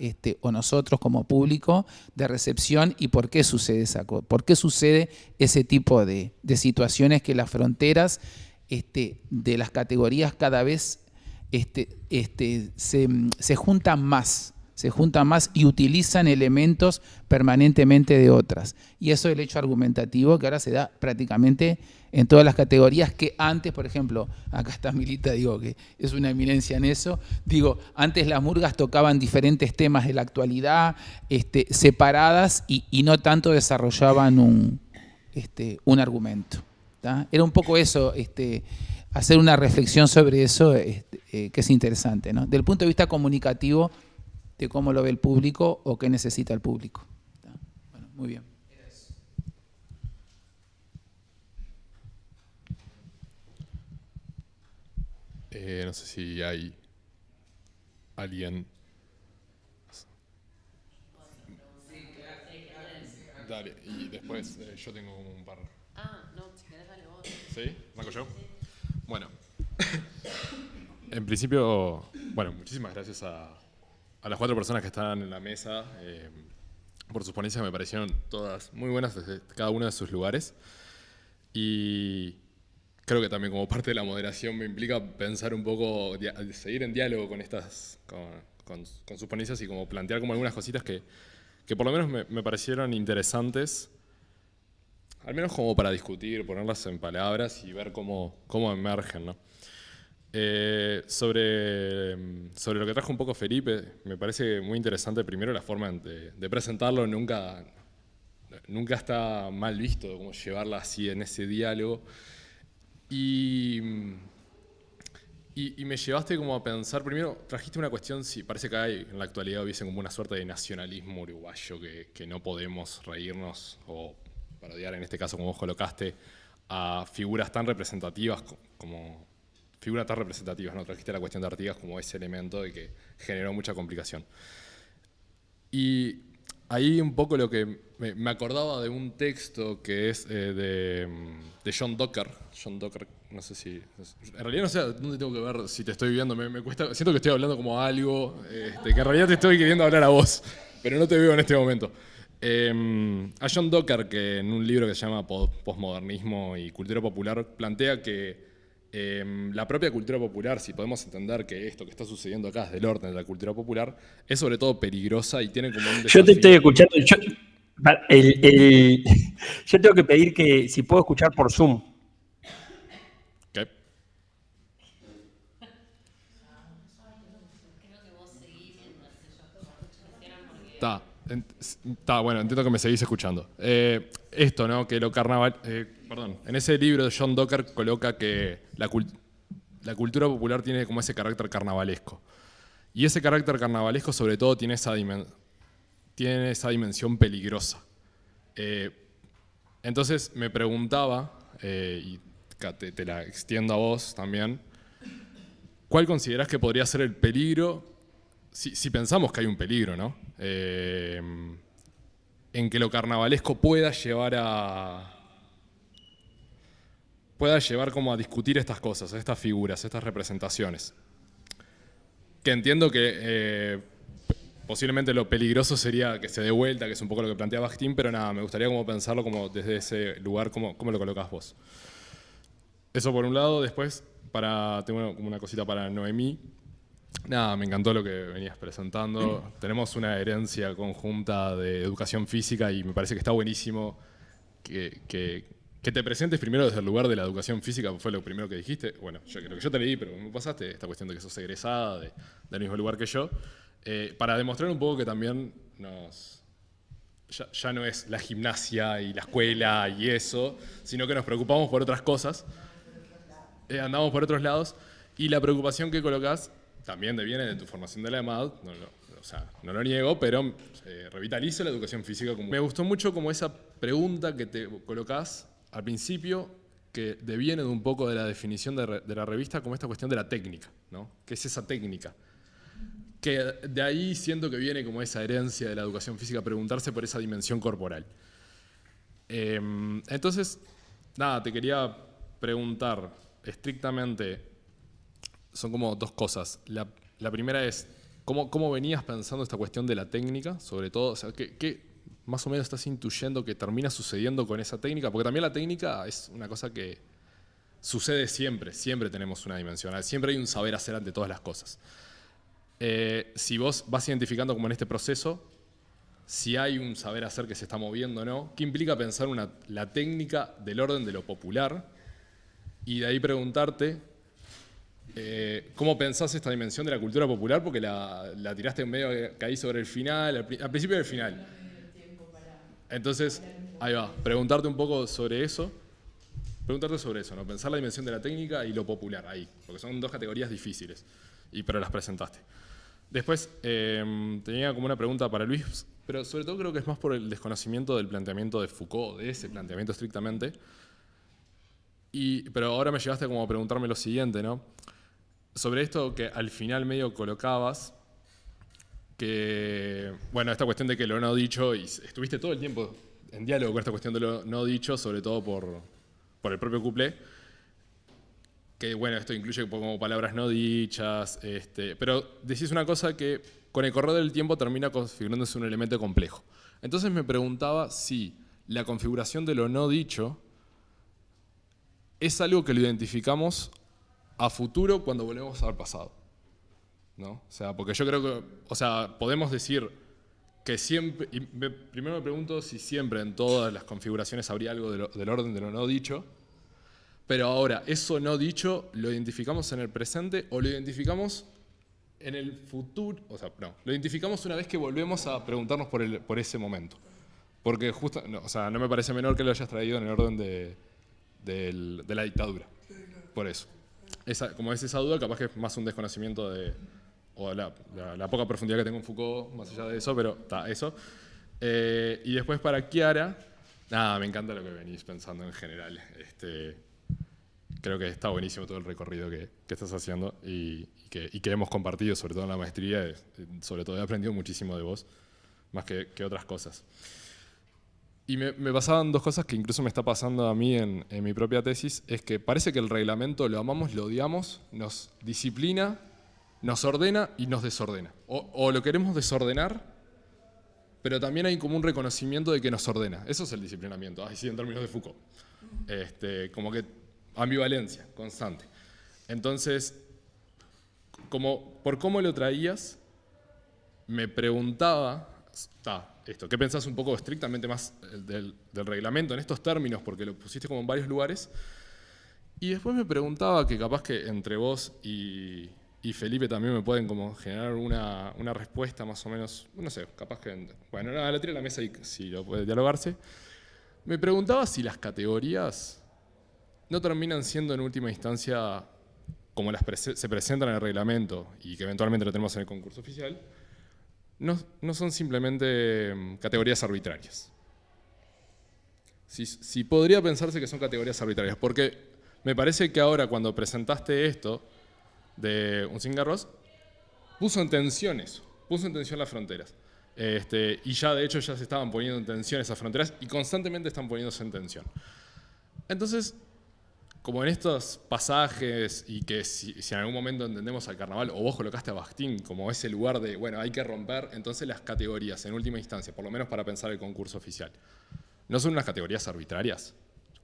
o nosotros como público de recepción y por qué sucede por qué sucede ese tipo de situaciones que las fronteras de las categorías cada vez se juntan más y utilizan elementos permanentemente de otras. Y eso es el hecho argumentativo que ahora se da prácticamente en todas las categorías que antes, por ejemplo, acá está Milita, digo que es una eminencia en eso, digo, antes las murgas tocaban diferentes temas de la actualidad, separadas y no tanto desarrollaban un argumento. ¿tá? Era un poco eso, hacer una reflexión sobre eso, que es interesante, ¿no? Del punto de vista comunicativo, de cómo lo ve el público o qué necesita el público. ¿tá? Bueno, muy bien. No sé si hay alguien. Dale, y después yo tengo como un par. No, si querés dale vos. ¿Sí? ¿Marco yo? Bueno, en principio, bueno, muchísimas gracias a las 4 personas que están en la mesa por sus ponencias. Me parecieron todas muy buenas desde cada uno de sus lugares. Y creo que también como parte de la moderación me implica pensar un poco, seguir en diálogo con con sus ponencias y como plantear como algunas cositas que por lo menos me parecieron interesantes, al menos como para discutir, ponerlas en palabras y ver cómo emergen, ¿no? Sobre lo que trajo un poco Felipe, me parece muy interesante primero la forma de presentarlo. Nunca está mal visto como llevarla así en ese diálogo. Y me llevaste como a pensar, primero trajiste una cuestión, si parece que hay en la actualidad hubiese como una suerte de nacionalismo uruguayo que no podemos reírnos o parodiar, en este caso como vos colocaste, a figuras tan representativas ¿no? Trajiste la cuestión de Artigas como ese elemento de que generó mucha complicación. Y ahí un poco lo que me acordaba de un texto que es de John Docker. John Docker, no sé si... En realidad no sé dónde tengo que ver si te estoy viendo. Me cuesta, siento que estoy hablando como algo, que en realidad te estoy queriendo hablar a vos, pero no te veo en este momento. A John Docker, que en un libro que se llama Postmodernismo y Cultura Popular, plantea que la propia cultura popular, si podemos entender que esto que está sucediendo acá es del orden de la cultura popular, es sobre todo peligrosa y tiene como un desafío. Yo te estoy escuchando. Yo tengo que pedir que si puedo escuchar por Zoom. ¿Qué? Está, bueno, entiendo que me seguís escuchando. Esto, ¿no? Que lo carnaval... en ese libro de John Docker coloca que la cultura popular tiene como ese carácter carnavalesco. Y ese carácter carnavalesco sobre todo tiene esa dimensión peligrosa. Entonces me preguntaba, y te la extiendo a vos también, ¿cuál considerás que podría ser el peligro, si pensamos que hay un peligro, ¿no? En que lo carnavalesco pueda llevar como a discutir estas cosas, estas figuras, estas representaciones. Que entiendo que posiblemente lo peligroso sería que se dé vuelta, que es un poco lo que plantea Bakhtin, pero nada, me gustaría como pensarlo como desde ese lugar, cómo lo colocás vos. Eso por un lado. Después, tengo como una cosita para Noemí. Nada, me encantó lo que venías presentando. Tenemos una herencia conjunta de educación física y me parece que está buenísimo que te presentes primero desde el lugar de la educación física, fue lo primero que dijiste. Bueno, yo creo que yo te leí, pero me pasaste esta cuestión de que sos egresada del mismo lugar que yo, para demostrar un poco que también ya no es la gimnasia y la escuela y eso, sino que nos preocupamos por otras cosas, andamos por otros lados, y la preocupación que colocás también viene de tu formación de la EMAD, no lo niego, pero revitalizo la educación física. Me gustó mucho como esa pregunta que te colocás al principio que deviene de un poco de la definición de la revista como esta cuestión de la técnica, ¿no? ¿Qué es esa técnica? Que de ahí siento que viene como esa herencia de la educación física, preguntarse por esa dimensión corporal. Entonces, nada, te quería preguntar estrictamente, son como dos cosas. La primera es, ¿cómo venías pensando esta cuestión de la técnica? Sobre todo, o sea, ¿qué más o menos estás intuyendo que termina sucediendo con esa técnica? Porque también la técnica es una cosa que sucede siempre, siempre tenemos una dimensión, siempre hay un saber hacer ante todas las cosas. Si vos vas identificando como en este proceso, si hay un saber hacer que se está moviendo o no, ¿qué implica pensar la técnica del orden de lo popular? Y de ahí preguntarte, ¿cómo pensás esta dimensión de la cultura popular? Porque la tiraste en medio, caí sobre el final, al principio del final. Entonces, ahí va, preguntarte un poco sobre eso. Preguntarte sobre eso, ¿no? Pensar la dimensión de la técnica y lo popular, ahí. Porque son dos categorías difíciles, pero las presentaste. Después, tenía como una pregunta para Luis, pero sobre todo creo que es más por el desconocimiento del planteamiento de Foucault, de ese planteamiento estrictamente. Pero ahora me llegaste como a preguntarme lo siguiente, ¿no? Sobre esto que al final medio colocabas, que, bueno, esta cuestión de que lo no dicho, y estuviste todo el tiempo en diálogo con esta cuestión de lo no dicho, sobre todo por el propio Couplé, que bueno, esto incluye como palabras no dichas, pero decís una cosa que con el correr del tiempo termina configurándose un elemento complejo. Entonces me preguntaba si la configuración de lo no dicho es algo que lo identificamos a futuro cuando volvemos al pasado, ¿no? O sea, porque yo creo que, o sea, podemos decir que siempre, primero me pregunto si siempre en todas las configuraciones habría algo del orden de lo no dicho, pero ahora, ¿eso no dicho lo identificamos en el presente o lo identificamos en el futuro? O sea, no, lo identificamos una vez que volvemos a preguntarnos por ese momento. Porque justo, no, o sea, no me parece menor que lo hayas traído en el orden de la dictadura. Por eso. Como es esa duda, capaz que es más un desconocimiento o la poca profundidad que tengo en Foucault, más allá de eso, pero está, eso. Y después para Chiara, nada, me encanta lo que venís pensando en general. Creo que está buenísimo todo el recorrido que estás haciendo y que hemos compartido, sobre todo en la maestría. Sobre todo he aprendido muchísimo de vos, más que otras cosas. Y me pasaban dos cosas que incluso me está pasando a mí en mi propia tesis, es que parece que el reglamento lo amamos, lo odiamos, nos disciplina, nos ordena y nos desordena. O lo queremos desordenar, pero también hay como un reconocimiento de que nos ordena. Eso es el disciplinamiento, así en términos de Foucault. Como que ambivalencia constante. Entonces, por cómo lo traías, me preguntaba, ¿qué pensás un poco estrictamente más del reglamento en estos términos? Porque lo pusiste como en varios lugares. Y después me preguntaba, que capaz que entre vos y Felipe también me pueden como generar una respuesta más o menos, no sé, capaz que, bueno, nada, la tiro a la mesa y si lo puede dialogarse. Me preguntaba si las categorías no terminan siendo en última instancia, como se presentan en el reglamento y que eventualmente lo tenemos en el concurso oficial, no son simplemente categorías arbitrarias. Si podría pensarse que son categorías arbitrarias, porque me parece que ahora cuando presentaste esto de un Unzinga-Ross, puso en tensión las fronteras. Y ya de hecho ya se estaban poniendo en tensión esas fronteras y constantemente están poniéndose en tensión. Entonces, como en estos pasajes y que si en algún momento entendemos al carnaval, o vos colocaste a Bakhtin como ese lugar de, bueno, hay que romper, entonces las categorías en última instancia, por lo menos para pensar el concurso oficial, ¿no son unas categorías arbitrarias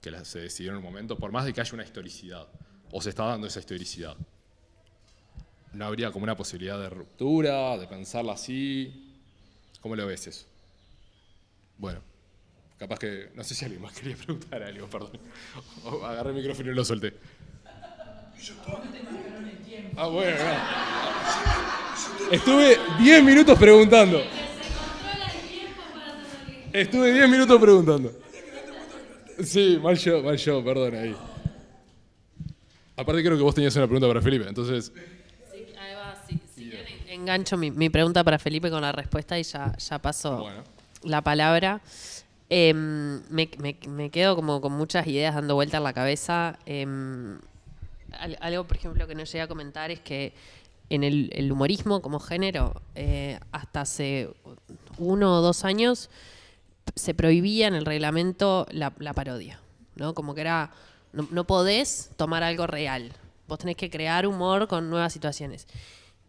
que se decidieron en un momento, por más de que haya una historicidad, o se está dando esa historicidad? ¿No habría como una posibilidad de ruptura, de pensarla así? ¿Cómo lo ves eso? Bueno. Capaz que, no sé si alguien más quería preguntar algo, perdón. Agarré el micrófono y lo solté. Ah, bueno, no. Estuve 10 minutos preguntando. Estuve 10 minutos preguntando. Sí, mal yo, perdón ahí. Aparte creo que vos tenías una pregunta para Felipe, entonces... Sí, ahí va, si quieren, engancho mi pregunta para Felipe con la respuesta y ya paso la palabra. Me quedo como con muchas ideas dando vuelta en la cabeza. Algo, por ejemplo, que no llegué a comentar es que en el humorismo como género, hasta hace 1 o 2 años, se prohibía en el reglamento la parodia, ¿no? Como que era, no podés tomar algo real, vos tenés que crear humor con nuevas situaciones.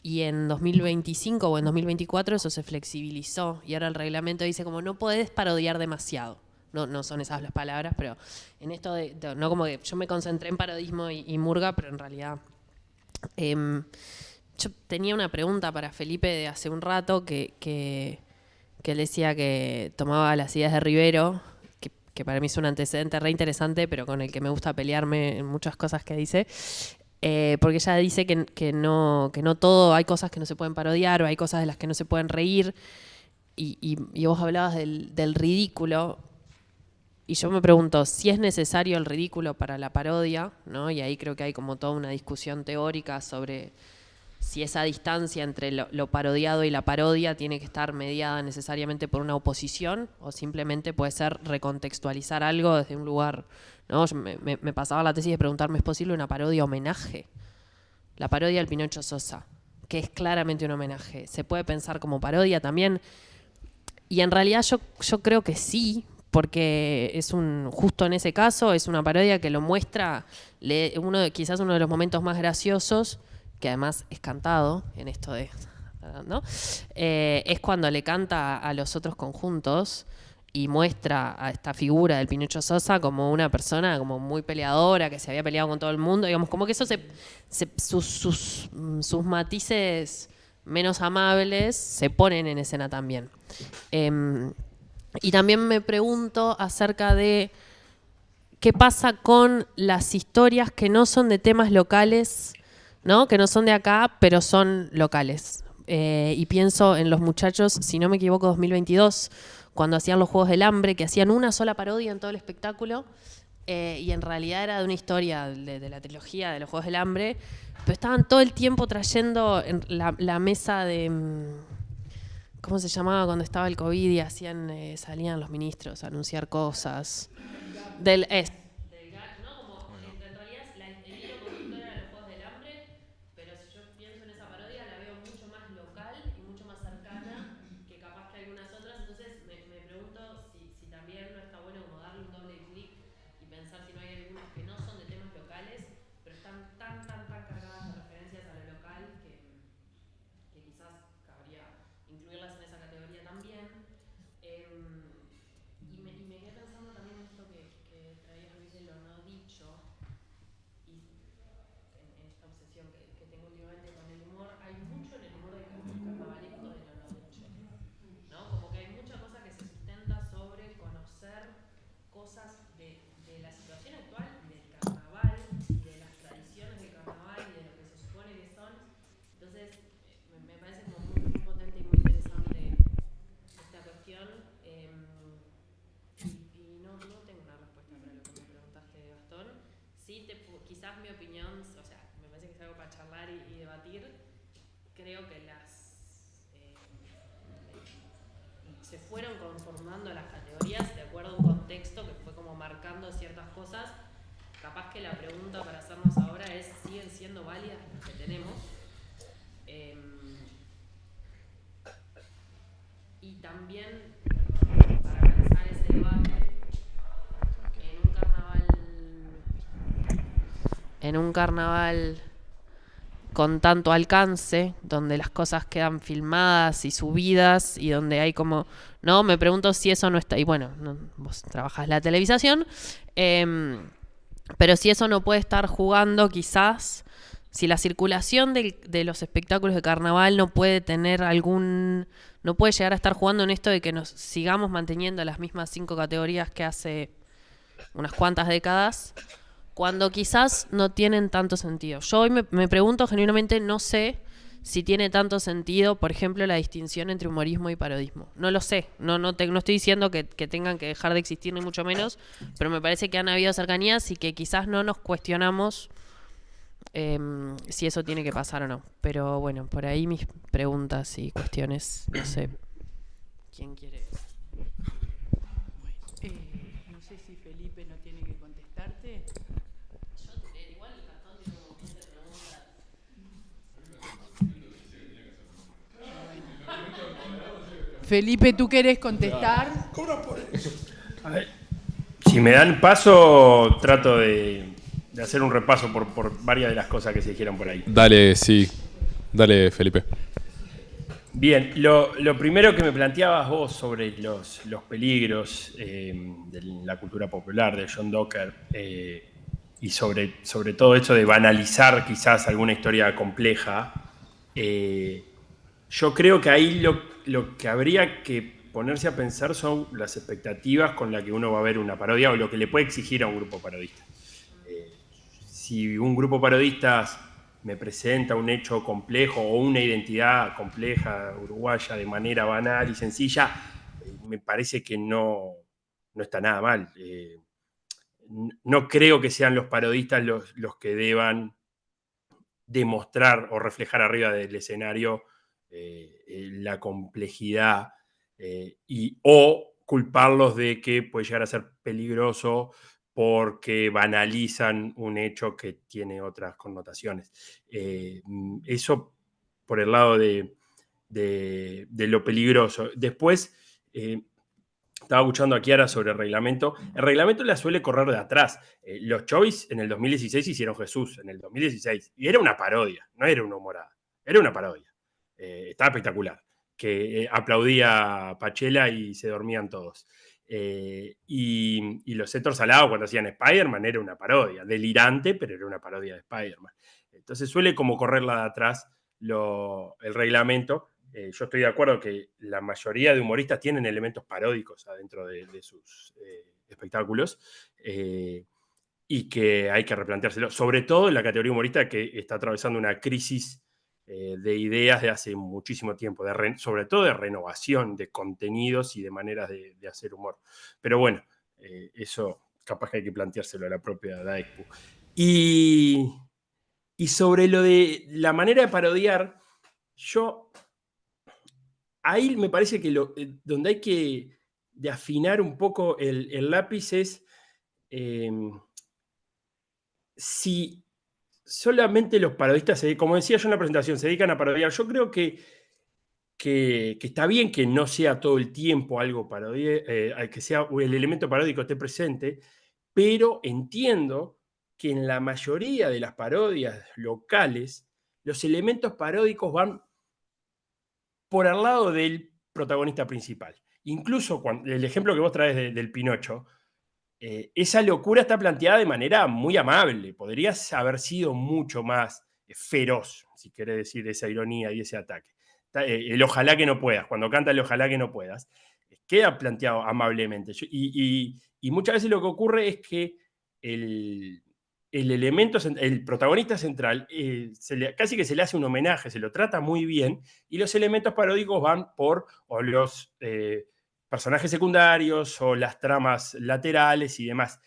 Y en 2025 o en 2024 eso se flexibilizó y ahora el reglamento dice como no podés parodiar demasiado. No son esas las palabras, pero en esto no como que yo me concentré en parodismo y murga, pero en realidad yo tenía una pregunta para Felipe de hace un rato que él decía que tomaba las ideas de Rivero, que para mí es un antecedente re interesante, pero con el que me gusta pelearme en muchas cosas que dice. Porque ella dice que no todo, hay cosas que no se pueden parodiar o hay cosas de las que no se pueden reír. Y vos hablabas del ridículo. Y yo me pregunto si es necesario el ridículo para la parodia, ¿no? Y ahí creo que hay como toda una discusión teórica sobre si esa distancia entre lo parodiado y la parodia tiene que estar mediada necesariamente por una oposición o simplemente puede ser recontextualizar algo desde un lugar, ¿no? Yo me pasaba la tesis de preguntarme, ¿es posible una parodia homenaje? La parodia del Pinocho Sosa, que es claramente un homenaje. ¿Se puede pensar como parodia también? Y en realidad yo creo que sí, porque justo en ese caso es una parodia que lo muestra quizás uno de los momentos más graciosos, que además es cantado en esto de, ¿no? Es cuando le canta a los otros conjuntos y muestra a esta figura del Pinocho Sosa como una persona como muy peleadora, que se había peleado con todo el mundo, digamos, como que eso sus matices menos amables se ponen en escena también. Y también me pregunto acerca de qué pasa con las historias que no son de temas locales, ¿no? Que no son de acá, pero son locales. Y pienso en Los Muchachos, si no me equivoco, 2022, cuando hacían los Juegos del Hambre, que hacían una sola parodia en todo el espectáculo, y en realidad era de una historia de la trilogía de los Juegos del Hambre, pero estaban todo el tiempo trayendo la mesa de... ¿Cómo se llamaba cuando estaba el COVID y salían los ministros a anunciar cosas? Del GAC, ¿no? Como en realidad el hilo conductor era los Juegos del Hambre, pero si yo pienso en esa parodia la veo mucho más local y mucho más cercana que capaz que algunas otras. Entonces me pregunto si también no está bueno como darle un doble clic y pensar si no hay algunas que no son de temas locales, pero están tan cargadas de referencias a lo local que quizás cabría incluirlas en esa categoría también. Y me quedé pensando también en esto que traía Luis de lo no dicho, y en esta obsesión que tengo últimamente con el humor. Hay mucho en el humor del carnavalesco de lo no dicho, ¿no? Como que hay mucha cosa que se sustenta sobre conocer cosas de la situación actual del carnaval, de las tradiciones del carnaval y de lo que se supone que son. Entonces me parece como muy potente y muy interesante esta cuestión. Y no tengo una respuesta para lo que me preguntaste, Gastón. Sí, quizás mi opinión, o sea, me parece que es algo para charlar y debatir. Creo que se fueron conformando las categorías de acuerdo a un contexto que fue como marcando ciertas cosas. Capaz que la pregunta para hacernos ahora es, ¿siguen siendo válidas las que tenemos? Y también, para pensar ese debate, en un carnaval con tanto alcance, donde las cosas quedan filmadas y subidas y donde hay como... No, me pregunto si eso no está... Y bueno, vos trabajás la televisación, pero si eso no puede estar jugando quizás, si la circulación de los espectáculos de carnaval no puede tener no puede llegar a estar jugando en esto de que nos sigamos manteniendo las mismas 5 categorías que hace unas cuantas décadas, cuando quizás no tienen tanto sentido. Yo hoy me pregunto genuinamente, no sé si tiene tanto sentido, por ejemplo, la distinción entre humorismo y parodismo. No lo sé, no estoy diciendo que tengan que dejar de existir ni mucho menos, pero me parece que han habido cercanías y que quizás no nos cuestionamos si eso tiene que pasar o no. Pero bueno, por ahí mis preguntas y cuestiones, no sé. ¿Quién quiere? Felipe, ¿tú querés contestar? Cobra por eso. A ver, si me dan paso, trato de hacer un repaso por varias de las cosas que se dijeron por ahí. Dale, sí. Dale, Felipe. Bien, lo primero que me planteabas vos sobre los peligros de la cultura popular, de John Docker, y sobre todo eso de banalizar quizás alguna historia compleja, yo creo que ahí lo que habría que ponerse a pensar son las expectativas con las que uno va a ver una parodia o lo que le puede exigir a un grupo parodista. Si un grupo parodistas me presenta un hecho complejo o una identidad compleja uruguaya de manera banal y sencilla, me parece que no está nada mal. No creo que sean los parodistas los que deban demostrar o reflejar arriba del escenario la complejidad o culparlos de que puede llegar a ser peligroso porque banalizan un hecho que tiene otras connotaciones. Eso por el lado de lo peligroso. Después, estaba escuchando a Kiara sobre el reglamento. El reglamento la suele correr de atrás. Los Chovis en el 2016 hicieron Jesús, en el 2016. Y era una parodia, no era una humorada. Era una parodia. Estaba espectacular. Que aplaudía a Pachela y se dormían todos. Y los Héctor Salado cuando hacían Spider-Man era una parodia. Delirante, pero era una parodia de Spider-Man. Entonces suele como correrla de atrás el reglamento. Yo estoy de acuerdo que la mayoría de humoristas tienen elementos paródicos adentro de sus espectáculos y que hay que replanteárselo, sobre todo en la categoría humorista que está atravesando una crisis de ideas de hace muchísimo tiempo, sobre todo de renovación de contenidos y de maneras de hacer humor. Pero bueno, eso capaz que hay que planteárselo a la propia DAESPU. Y sobre lo de la manera de parodiar, ahí me parece que donde hay que de afinar un poco el lápiz es si solamente los parodistas, como decía yo en la presentación, se dedican a parodiar. Yo creo que está bien que no sea todo el tiempo algo que sea el elemento paródico esté presente, pero entiendo que en la mayoría de las parodias locales los elementos paródicos van por al lado del protagonista principal. Incluso el ejemplo que vos traes del Pinocho, esa locura está planteada de manera muy amable. Podría haber sido mucho más feroz, si querés decir esa ironía y ese ataque. El ojalá que no puedas, cuando canta el ojalá que no puedas, queda planteado amablemente. Y muchas veces lo que ocurre es que el protagonista central casi que se le hace un homenaje, se lo trata muy bien, y los elementos paródicos van por los personajes secundarios o las tramas laterales y demás.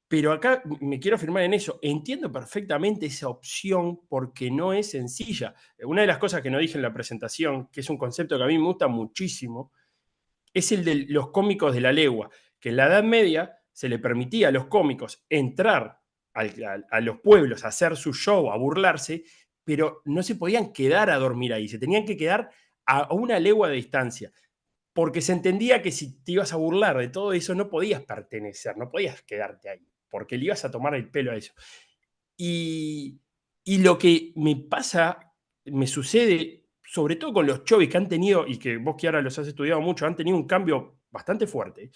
Pero acá me quiero afirmar en eso. Entiendo perfectamente esa opción porque no es sencilla. Una de las cosas que no dije en la presentación, que es un concepto que a mí me gusta muchísimo, es el de los cómicos de la legua, que en la Edad Media se le permitía a los cómicos entrar a los pueblos a hacer su show, a burlarse, pero no se podían quedar a dormir ahí, se tenían que quedar a una legua de distancia, porque se entendía que si te ibas a burlar de todo eso no podías pertenecer, no podías quedarte ahí, porque le ibas a tomar el pelo a eso. Y lo que me sucede, sobre todo con los chovis que han tenido, y que vos que ahora los has estudiado mucho, han tenido un cambio bastante fuerte.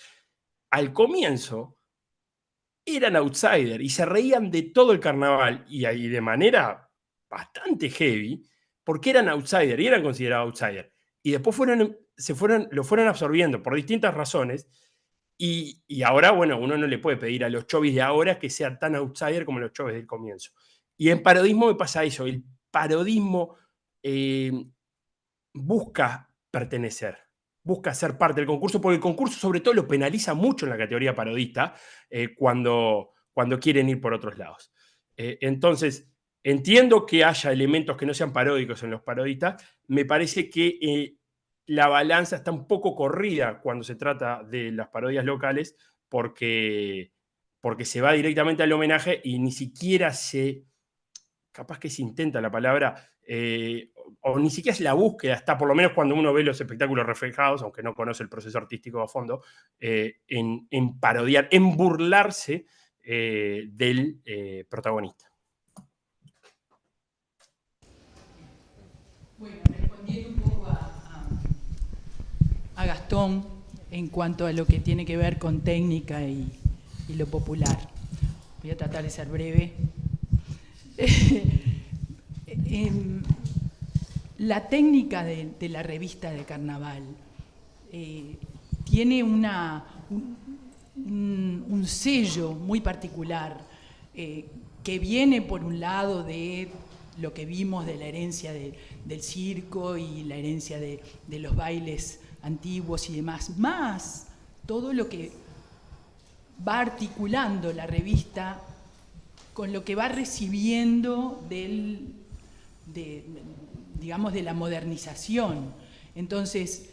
Al comienzo eran outsider y se reían de todo el carnaval y de manera bastante heavy, porque eran outsider y eran considerados outsider. Y después lo fueron absorbiendo por distintas razones. Y ahora, bueno, uno no le puede pedir a los chovis de ahora que sean tan outsider como los chovis del comienzo. Y en parodismo me pasa eso. El parodismo busca pertenecer, busca ser parte del concurso, porque el concurso sobre todo lo penaliza mucho en la categoría parodista cuando quieren ir por otros lados. Entonces, entiendo que haya elementos que no sean paródicos en los parodistas. Me parece que la balanza está un poco corrida cuando se trata de las parodias locales porque se va directamente al homenaje y ni siquiera capaz que se intenta la palabra, o ni siquiera es la búsqueda, está por lo menos cuando uno ve los espectáculos reflejados, aunque no conoce el proceso artístico a fondo, en parodiar, en burlarse del protagonista. Bueno, respondiendo un poco a Gastón en cuanto a lo que tiene que ver con técnica y lo popular. Voy a tratar de ser breve. La técnica de la revista de carnaval tiene un sello muy particular que viene por un lado de lo que vimos de la herencia del circo y la herencia de los bailes antiguos y demás, más todo lo que va articulando la revista con lo que va recibiendo digamos, de la modernización. Entonces,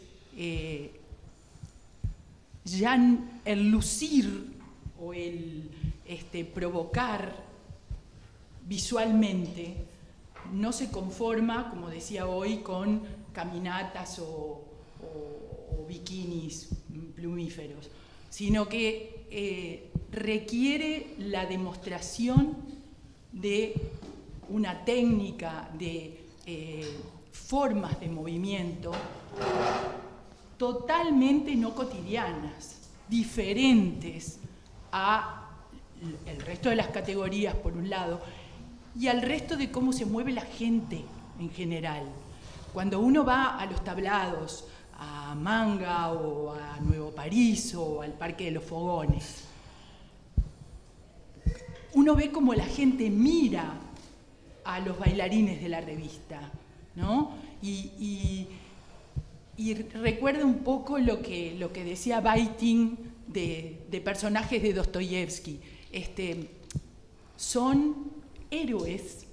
ya el lucir o el provocar visualmente no se conforma, como decía hoy, con caminatas o bikinis plumíferos, sino que requiere la demostración de una técnica, de formas de movimiento totalmente no cotidianas, diferentes al resto de las categorías, por un lado, y al resto de cómo se mueve la gente en general. Cuando uno va a los tablados, a Manga o a Nuevo París o al Parque de los Fogones, uno ve cómo la gente mira a los bailarines de la revista, ¿no? Y recuerda un poco lo que decía Baitin de personajes de Dostoyevsky. Son héroes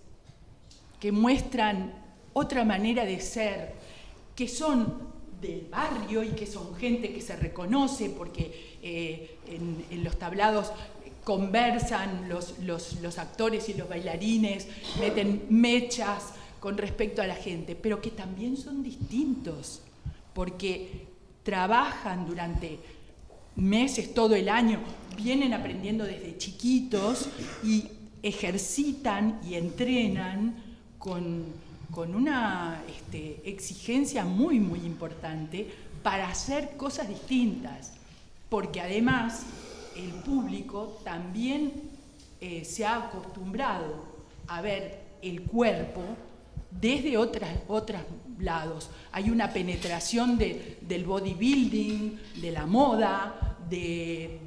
que muestran otra manera de ser, que son del barrio y que son gente que se reconoce porque en los tablados conversan los actores y los bailarines, meten mechas con respecto a la gente, pero que también son distintos porque trabajan durante meses, todo el año, vienen aprendiendo desde chiquitos y ejercitan y entrenan con una exigencia muy, muy importante para hacer cosas distintas, porque además el público también se ha acostumbrado a ver el cuerpo desde otros lados. Hay una penetración del bodybuilding, de la moda, de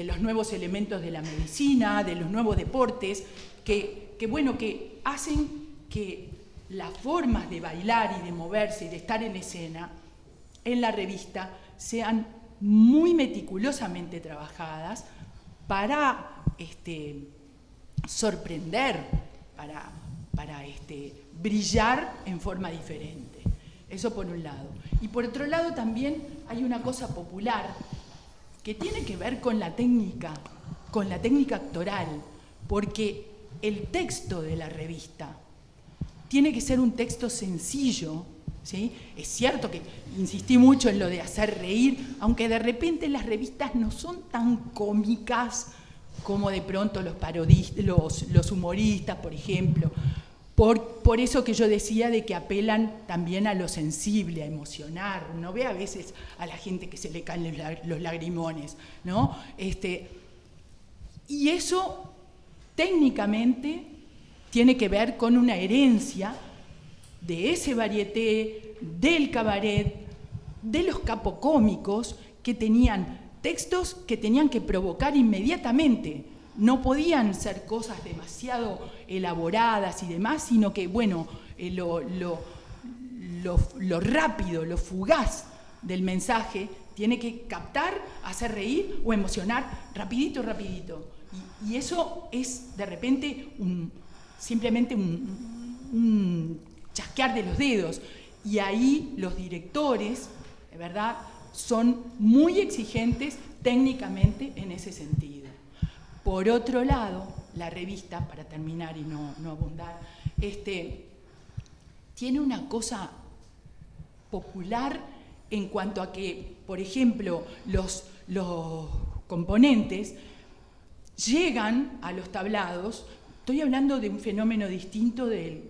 los nuevos elementos de la medicina, de los nuevos deportes, que hacen que las formas de bailar y de moverse y de estar en escena en la revista sean muy meticulosamente trabajadas para sorprender, para brillar en forma diferente. Eso por un lado. Y por otro lado también hay una cosa popular que tiene que ver con la técnica actoral, porque el texto de la revista tiene que ser un texto sencillo, ¿sí? Es cierto que insistí mucho en lo de hacer reír, aunque de repente las revistas no son tan cómicas como de pronto los humoristas, por ejemplo. Por eso que yo decía de que apelan también a lo sensible, a emocionar. Uno ve a veces a la gente que se le caen los lagrimones, ¿no? Y eso técnicamente tiene que ver con una herencia de ese varieté, del cabaret, de los capocómicos que tenían textos que tenían que provocar inmediatamente. No podían ser cosas demasiado elaboradas y demás, sino que, lo rápido, lo fugaz del mensaje tiene que captar, hacer reír o emocionar rapidito. Y eso es, de repente, simplemente un chasquear de los dedos. Y ahí los directores, de verdad, son muy exigentes técnicamente en ese sentido. Por otro lado, la revista, para terminar y no abundar, tiene una cosa popular en cuanto a que, por ejemplo, los componentes llegan a los tablados. Estoy hablando de un fenómeno distinto del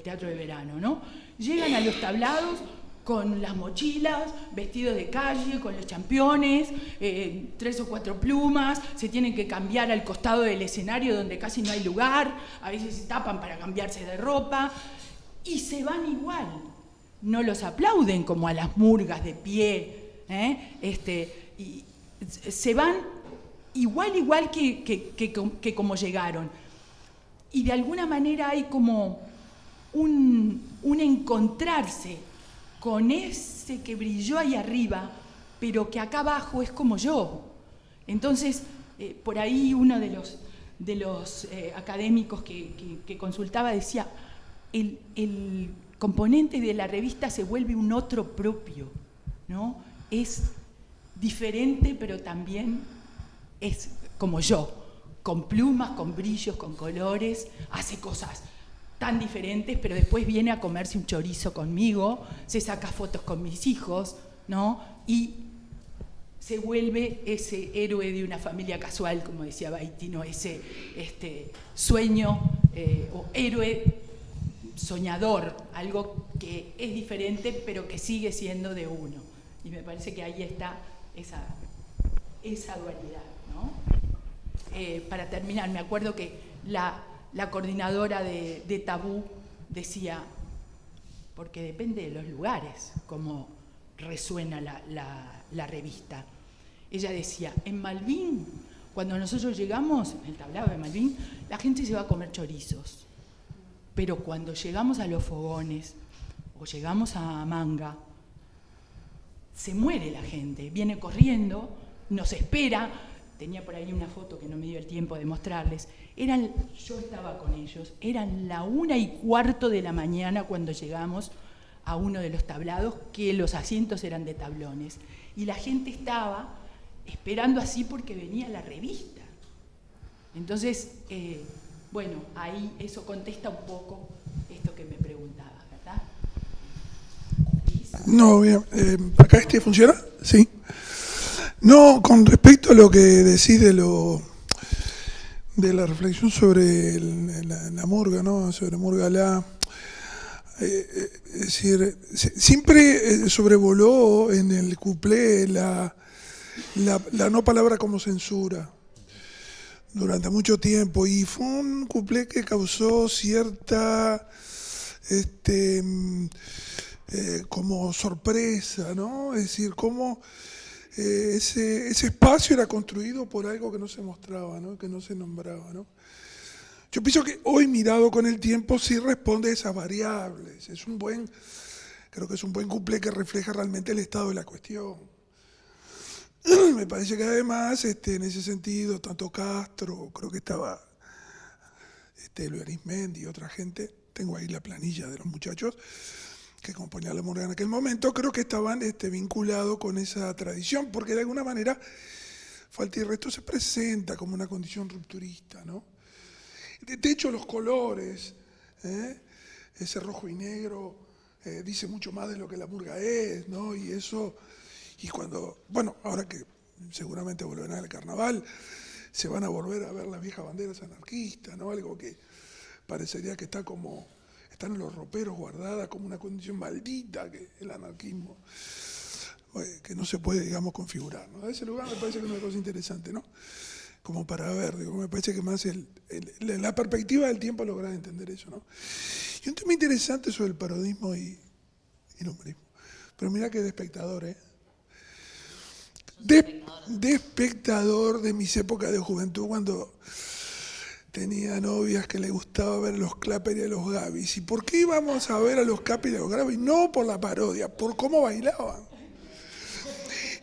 teatro de verano, ¿no? Llegan a los tablados con las mochilas, vestidos de calle, con los championes, 3 o 4 plumas, se tienen que cambiar al costado del escenario donde casi no hay lugar, a veces se tapan para cambiarse de ropa, y se van igual. No los aplauden como a las murgas de pie, y se van igual que como llegaron. Y de alguna manera hay como un encontrarse con ese que brilló ahí arriba, pero que acá abajo es como yo. Entonces, por ahí uno de los académicos que consultaba decía, el componente de la revista se vuelve un otro propio, ¿no? Es diferente, pero también es como yo, con plumas, con brillos, con colores, hace cosas tan diferentes, pero después viene a comerse un chorizo conmigo, se saca fotos con mis hijos, ¿no? Y se vuelve ese héroe de una familia casual, como decía Baiti, ¿no? Ese sueño o héroe soñador, algo que es diferente, pero que sigue siendo de uno. Y me parece que ahí está esa dualidad, ¿no? Para terminar, me acuerdo que la coordinadora de Tabú decía, porque depende de los lugares, cómo resuena la revista. Ella decía, en Malvin, cuando nosotros llegamos, en el tablado de Malvin, la gente se va a comer chorizos. Pero cuando llegamos a Los Fogones, o llegamos a Manga, se muere la gente, viene corriendo, nos espera. Tenía por ahí una foto que no me dio el tiempo de mostrarles. Yo estaba con ellos, eran la 1:15 de la mañana cuando llegamos a uno de los tablados, que los asientos eran de tablones. Y la gente estaba esperando así porque venía la revista. Entonces, bueno, ahí eso contesta un poco esto que me preguntabas, ¿verdad? No, bien. ¿Acá funciona? Sí. No, con respecto a lo que decís de la reflexión sobre la murga, ¿no? Sobre Murgalá, es decir, siempre sobrevoló en el cuplé la no palabra como censura durante mucho tiempo, y fue un cuplé que causó cierta como sorpresa, ¿no? Es decir, cómo ese espacio era construido por algo que no se mostraba, ¿no? Que no se nombraba, ¿no? Yo pienso que hoy, mirado con el tiempo, sí responde a esas variables. Creo que es un buen cuplé que refleja realmente el estado de la cuestión. Me parece que además, en ese sentido, tanto Castro, creo que estaba Luis Arismendi y otra gente, tengo ahí la planilla de los muchachos que componían la murga en aquel momento, creo que estaban vinculados con esa tradición, porque de alguna manera Falta y Resto se presenta como una condición rupturista, ¿no? De hecho, los colores, ese rojo y negro, dice mucho más de lo que la murga es, ¿no? Y eso, y cuando, bueno, ahora que seguramente volverán al carnaval, se van a volver a ver las viejas banderas anarquistas, ¿no? Algo que parecería que están en los roperos guardadas como una condición maldita, que el anarquismo, que no se puede, digamos, configurar, ¿no? De ese lugar me parece que es una cosa interesante, ¿no? Como para ver, digo, me parece que más la perspectiva del tiempo lograr entender eso, ¿no? Y un tema interesante sobre el parodismo y el humorismo. Pero mira que de espectador, de espectador de mis épocas de juventud, cuando tenía novias que le gustaba ver a los Clapper y a los Gavis. ¿Y por qué íbamos a ver a los Clapper y a los Gavis? No por la parodia, por cómo bailaban.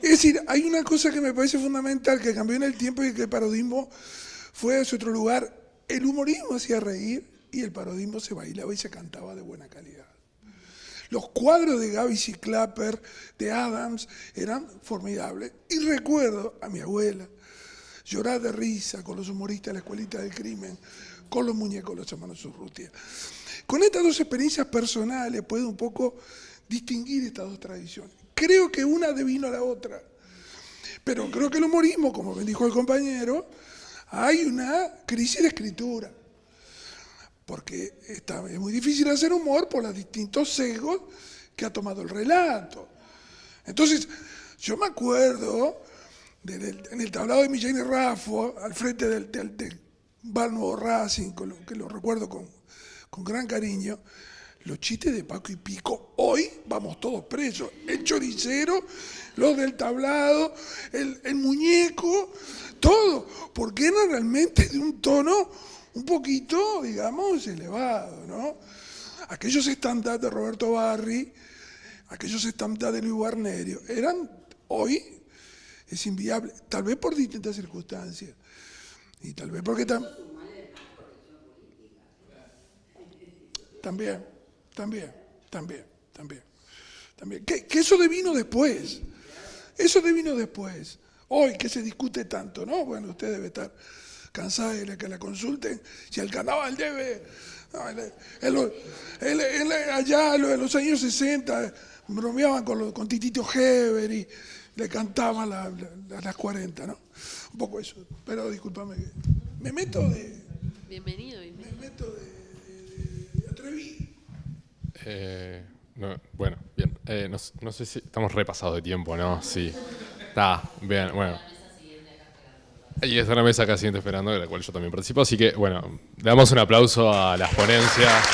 Es decir, hay una cosa que me parece fundamental, que cambió en el tiempo, y que el parodismo fue hacia otro lugar. El humorismo hacía reír y el parodismo se bailaba y se cantaba de buena calidad. Los cuadros de Gavis y Clapper, de Adams, eran formidables. Y recuerdo a mi abuela llorar de risa con los humoristas de la escuelita del crimen, con los muñecos de los hermanos Urrutia. Con estas dos experiencias personales puedo un poco distinguir estas dos tradiciones. Creo que una devino a la otra, pero creo que el humorismo, como bien dijo el compañero, hay una crisis de escritura, porque es muy difícil hacer humor por los distintos sesgos que ha tomado el relato. Entonces, yo me acuerdo en el tablado de Millán y Raffo, al frente del Bar Nuevo Racing, que lo recuerdo con gran cariño, los chistes de Paco y Pico, hoy vamos todos presos. El choricero, los del tablado, el muñeco, todo, porque eran realmente de un tono un poquito, digamos, elevado, ¿no? Aquellos stand-up de Roberto Barri, aquellos stand-up de Luis Guarnerio, eran, hoy es inviable, tal vez por distintas circunstancias, y tal vez porque también. Que eso devino después. Hoy que se discute tanto, ¿no? Bueno, usted debe estar cansada de que la consulten. Si el carnaval debe... allá en los años 60 bromeaban con Titito Heber y le cantaban las 40, ¿no? Un poco eso. Pero discúlpame, me meto de... Bienvenido. Me meto de atrevido. No, bueno, bien. No sé si estamos repasados de tiempo, ¿no? Sí. Está, bien, bueno. Y está la mesa acá siguiente esperando, de la cual yo también participo. Así que, bueno, le damos un aplauso a las ponencias.